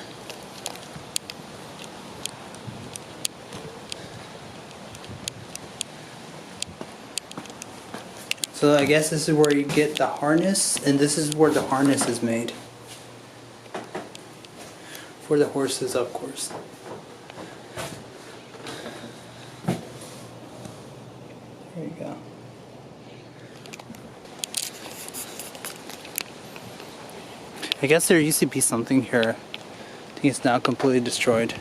So I guess this is where you get the harness, and this is where the harness is made. For the horses, of course. There you go. I guess there used to be something here. I think it's now completely destroyed.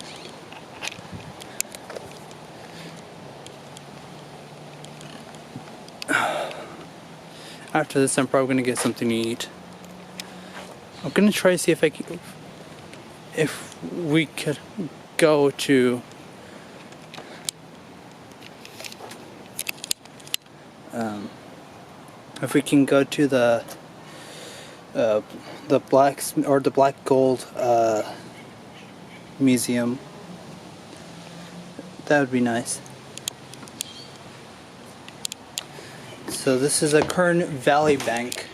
After this, I'm probably gonna get something to eat. I'm gonna try to see if we could go to if we can go to the black or the black gold museum. That would be nice. So this is a Kern Valley Bank.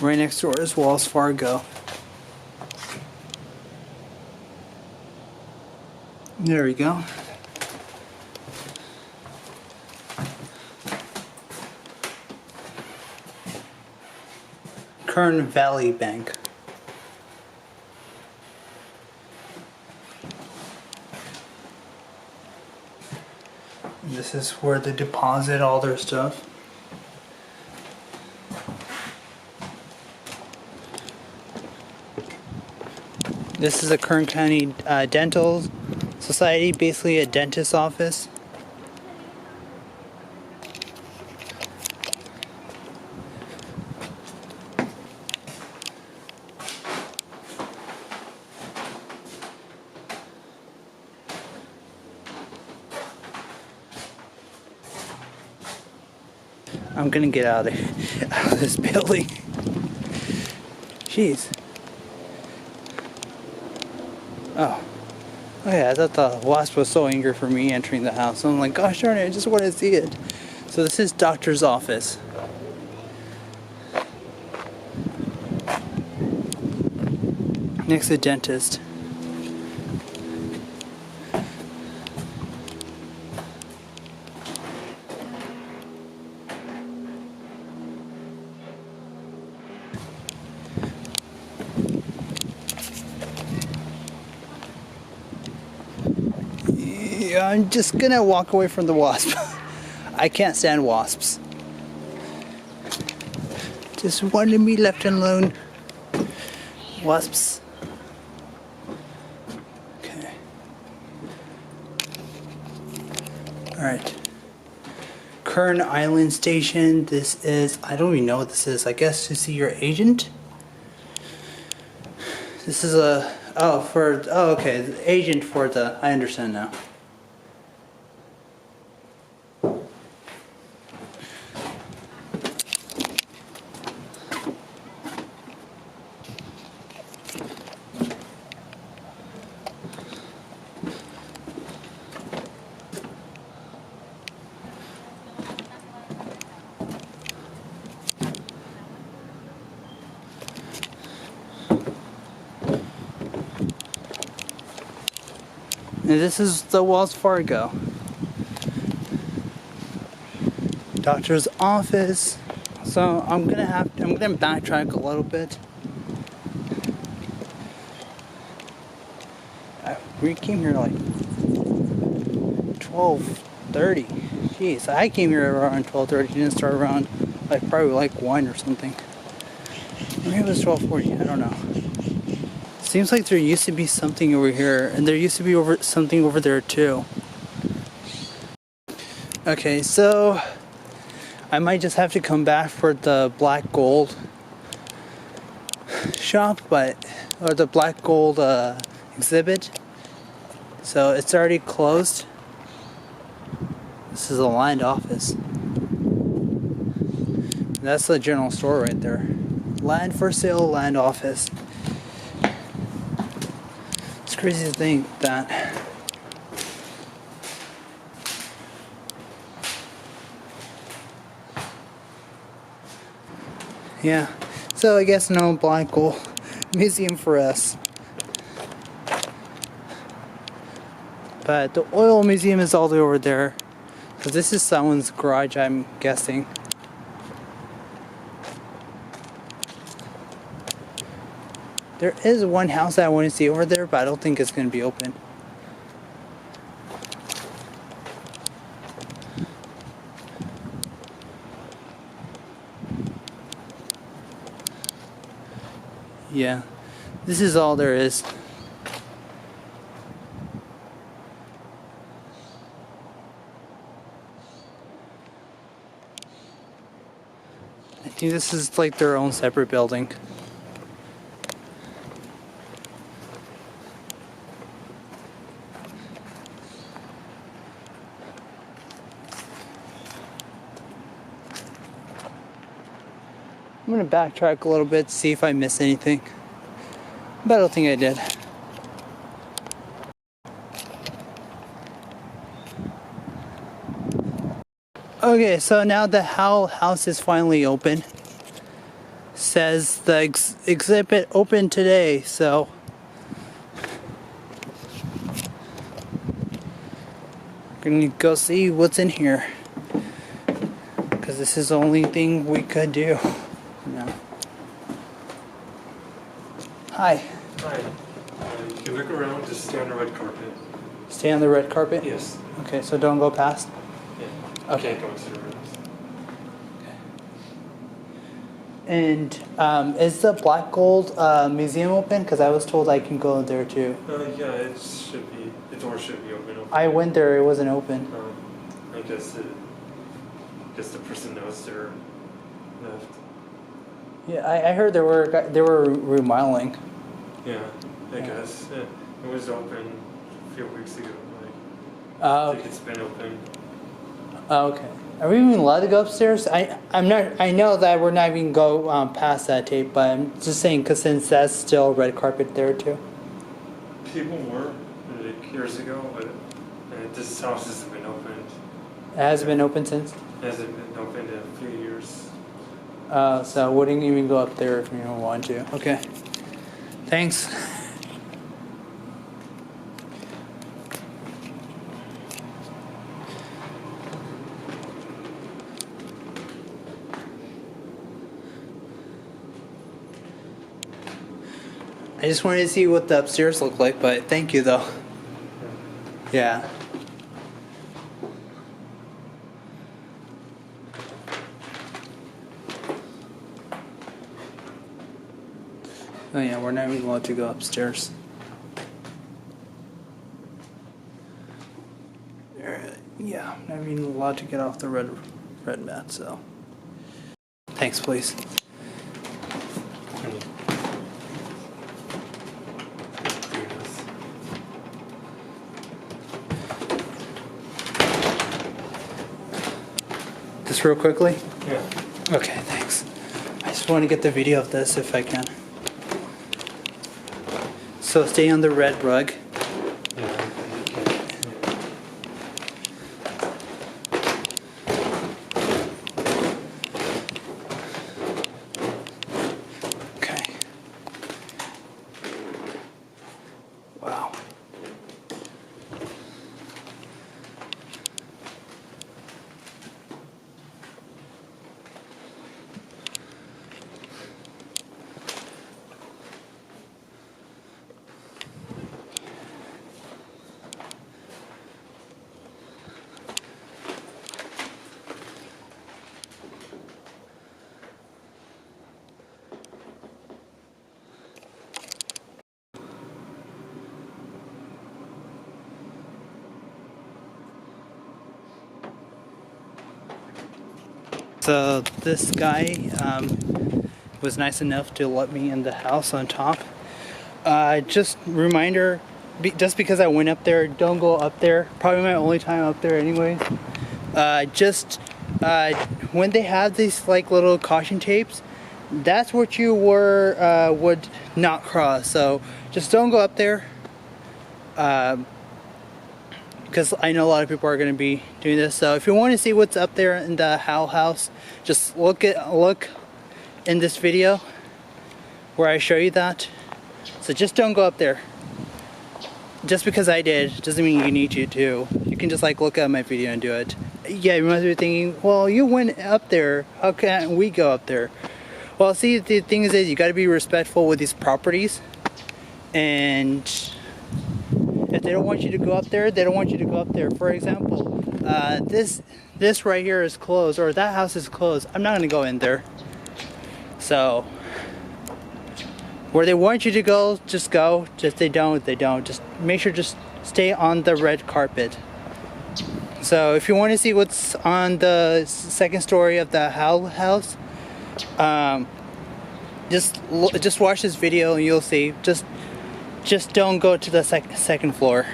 Right next door is Wells Fargo. There we go. Kern Valley Bank. This is where they deposit all their stuff. This is a Kern County Dental Society, basically a dentist's office. I'm gonna get out of this building. Jeez. Oh. Okay, I thought the wasp was so angry for me entering the house. I'm like, gosh darn it, I just want to see it. So this is doctor's office. Next to dentist. Yeah, I'm just gonna walk away from the wasp. I can't stand wasps. Just want to be left alone. Wasps. Okay. Alright. Kern Island Station. This is, I don't even know what this is. I guess to see your agent? This is a, oh, okay, the agent for the, I understand now. And this is the Wells Fargo. Doctor's office. So I'm gonna backtrack a little bit. We came here like 12:30. Jeez, I came here around 12:30. Didn't start around like probably like 1 or something. Maybe it was 12:40. I don't know. Seems like there used to be something over here, and there used to be something over there too. Okay, so I might just have to come back for the black gold shop, or the black gold exhibit. So it's already closed. This is a land office. That's the general store right there. Land for sale, land office. It's crazy to think that. Yeah, so I guess no black gold museum for us. But the oil museum is all the way over there. So this is someone's garage, I'm guessing. There is one house that I want to see over there, but I don't think it's going to be open. Yeah, this is all there is. I think this is like their own separate building. I'm gonna backtrack a little bit, see if I miss anything. But I don't think I did. Okay, so now the Howell house is finally open. Says the exhibit open today, so gonna go see what's in here. Because this is the only thing we could do. No. Hi. Hi. You can look around, just stay on the red carpet. Stay on the red carpet? Yes. Okay, so don't go past? Yeah. Okay. Can't go into the rooms. And is the Black Gold Museum open? Because I was told I can go there too. Yeah, it should be. The door should be open. I went there, it wasn't open. I guess the person knows they're left. Yeah, I heard they were remodeling. Yeah, I guess. Yeah. It was open a few weeks ago. I Okay. think it's been open. Okay. Are we even allowed to go upstairs? I'm not. I know that we're not even go past that tape, but I'm just saying because since that's still red carpet there too. People were like years ago, but this house hasn't been opened. It hasn't been open since. It hasn't been opened in a few years. So wouldn't even go up there if you don't want to. Okay. Thanks. I just wanted to see what the upstairs looked like, but thank you though. Yeah. Oh yeah, we're not even allowed to go upstairs. Yeah, not even allowed to get off the red mat, so. Thanks, please. Just real quickly? Yeah. Okay, thanks. I just want to get the video of this if I can. So stay on the red rug. Okay. Wow. So this guy was nice enough to let me in the house on top. Just reminder, just because I went up there, don't go up there. Probably my only time up there anyways. When they have these like little caution tapes, that's what you would not cross. So just don't go up there. Because I know a lot of people are going to be doing this. So if you want to see what's up there in the Howell house, just look in this video where I show you that. So just don't go up there. Just because I did doesn't mean you need to too. You can just like look at my video and do it. Yeah, you must be thinking, well, you went up there. How can't we go up there? Well, see, the thing is you got to be respectful with these properties, and if they don't want you to go up there, they don't want you to go up there. For example, this right here is closed, or that house is closed. I'm not gonna go in there. So where they want you to go, just go. Just they don't, they don't. Just make sure just stay on the red carpet. So if you want to see what's on the second story of the Howell house, just watch this video and you'll see. Just don't go to the second floor.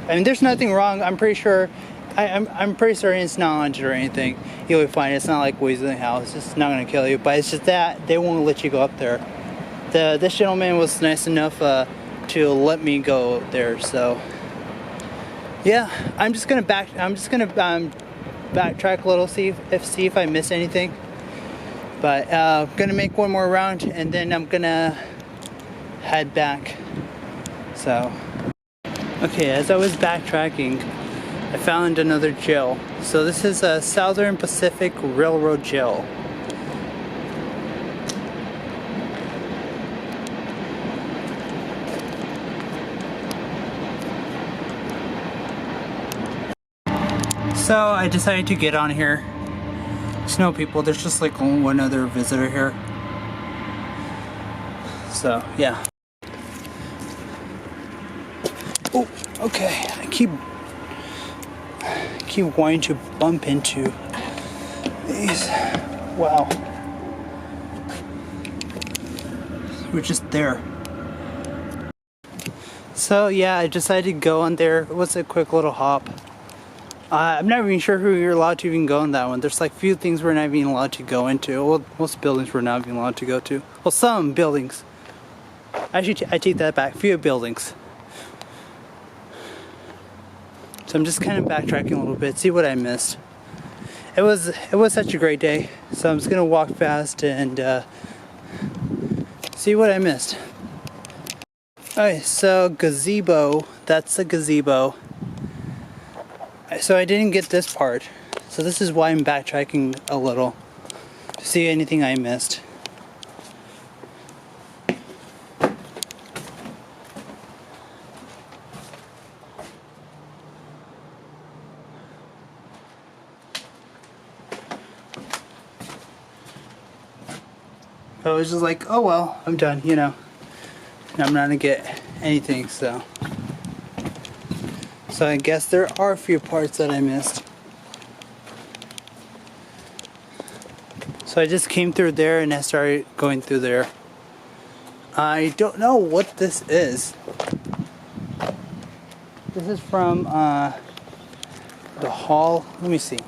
I mean, there's nothing wrong. I'm pretty sure. I'm pretty certain it's not haunted or anything. You'll be fine. It's not like Weasley house. It's not gonna kill you. But it's just that they won't let you go up there. This gentleman was nice enough to let me go there. So yeah, I'm just gonna backtrack a little, see if I miss anything. But I'm gonna make one more round and then I'm gonna head back. So, okay, as I was backtracking, I found another jail. So this is a Southern Pacific Railroad jail. So I decided to get on here. There's no people, there's just like one other visitor here. So yeah. Oh, okay. I keep wanting to bump into these. Wow. We're just there. So yeah, I decided to go on there. It was a quick little hop. I'm not even sure who you're allowed to even go in that one. There's like few things we're not even allowed to go into. Well, most buildings we're not even allowed to go to. Well, some buildings. Actually, I take that back. Few buildings. So I'm just kind of backtracking a little bit, see what I missed. It was such a great day. So I'm just gonna walk fast and see what I missed. Alright, so gazebo. That's the gazebo. So I didn't get this part. So this is why I'm backtracking a little. To see anything I missed. I was just like, oh well, I'm done, you know. And I'm not gonna get anything, so. So I guess there are a few parts that I missed. So I just came through there and I started going through there. I don't know what this is. This is from the hall. Let me see.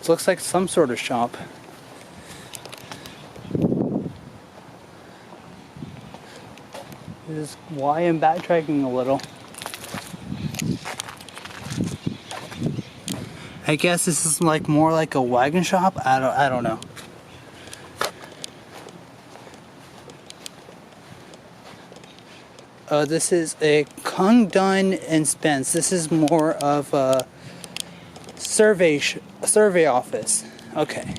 It looks like some sort of shop. This is why I'm backtracking a little. I guess this is like more like a wagon shop. I don't know. This is a Condon and Spence. This is more of a survey office. Okay.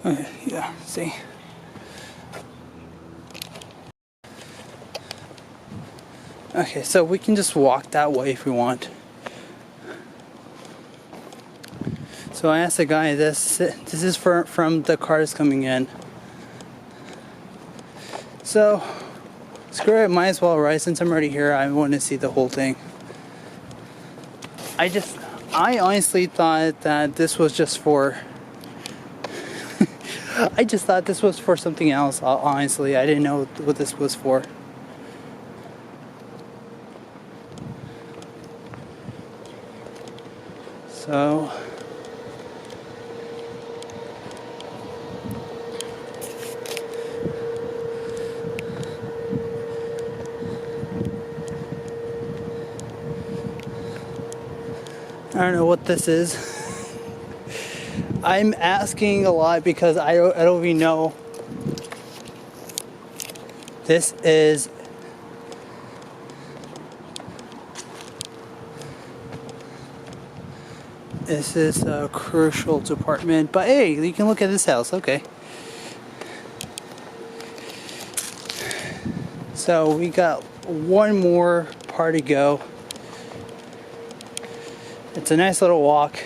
Okay, yeah, see. Okay, so we can just walk that way if we want. So I asked the guy, this is from the cars coming in. So screw it, might as well, right? Since I'm already here, I want to see the whole thing. I honestly thought that this was just for I just thought this was for something else, honestly. I didn't know what this was for. So I don't know what this is. I'm asking a lot because I don't even know. This is a crucial department, but hey, you can look at this house, okay. So we got one more part to go. It's a nice little walk.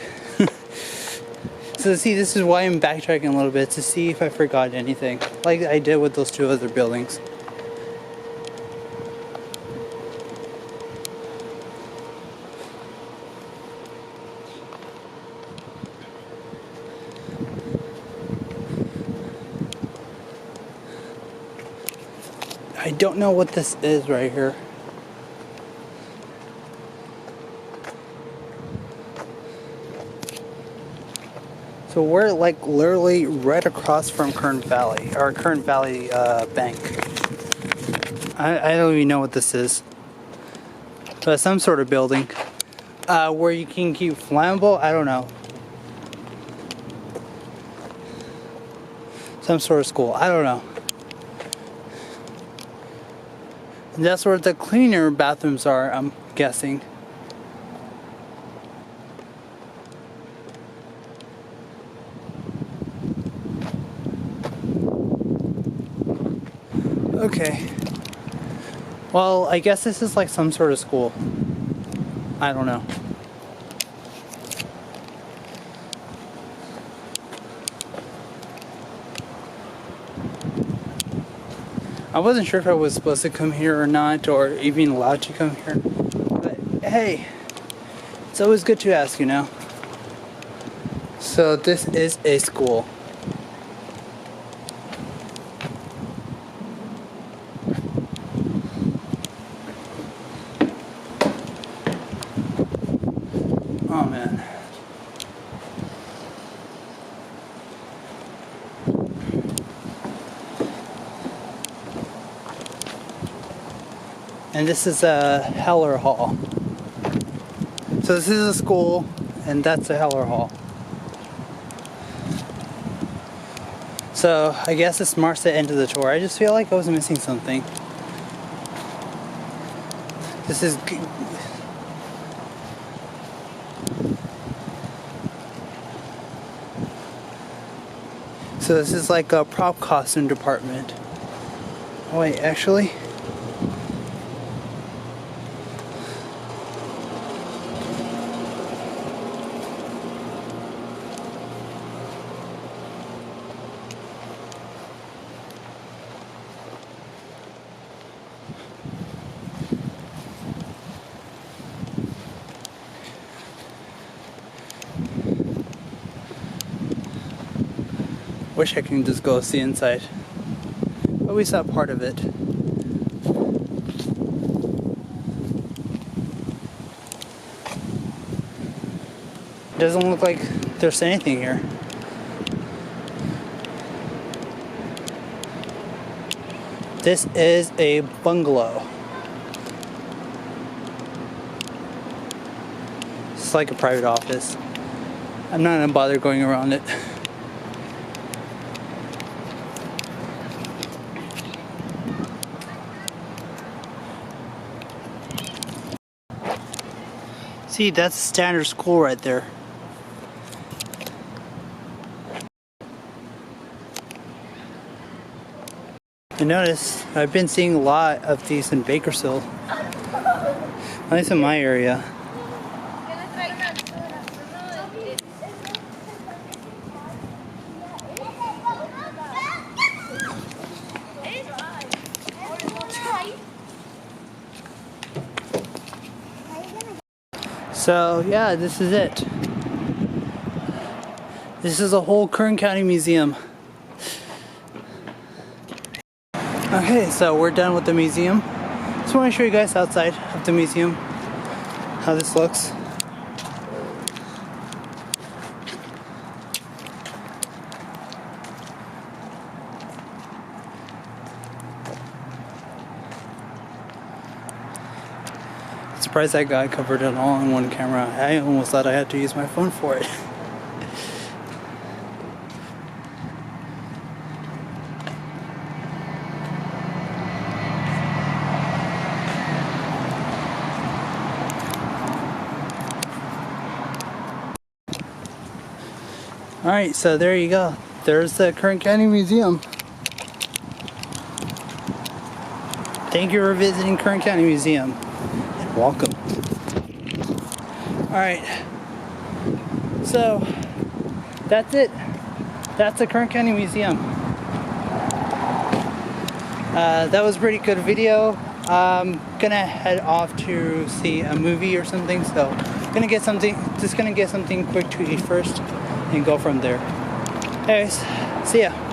So see, this is why I'm backtracking a little bit, to see if I forgot anything, like I did with those two other buildings. I don't know what this is right here. So we're like literally right across from Kern Valley, or Kern Valley Bank. I don't even know what this is. But some sort of building. where you can keep flammable. I don't know. Some sort of school. I don't know. And that's where the cleaner bathrooms are, I'm guessing. Okay. Well, I guess this is like some sort of school. I don't know. I wasn't sure if I was supposed to come here or not, or even allowed to come here. But hey, it's always good to ask, you know. So this is a school. Oh man. And this is a Heller Hall. So this is a school, and that's a Heller Hall. So I guess this marks the end of the tour. I just feel like I was missing something. This is... So this is like a prop costume department. Oh wait, actually... Wish I can just go see inside. But we saw part of it. Doesn't look like there's anything here. This is a bungalow. It's like a private office. I'm not gonna bother going around it. See, that's a standard school right there. I notice I've been seeing a lot of these in Bakersfield. At least in my area. So yeah, this is it. This is a whole Kern County museum. Okay, so we're done with the museum. Just want to show you guys outside of the museum how this looks. Surprised that guy covered it all in one camera. I almost thought I had to use my phone for it. Alright, so there you go. There's the Kern County Museum. Thank you for visiting Kern County Museum. And welcome. Alright. So, that's it. That's the Kern County Museum. That was a pretty good video. I'm gonna head off to see a movie or something, so gonna get something quick to eat first and go from there. Anyways, see ya.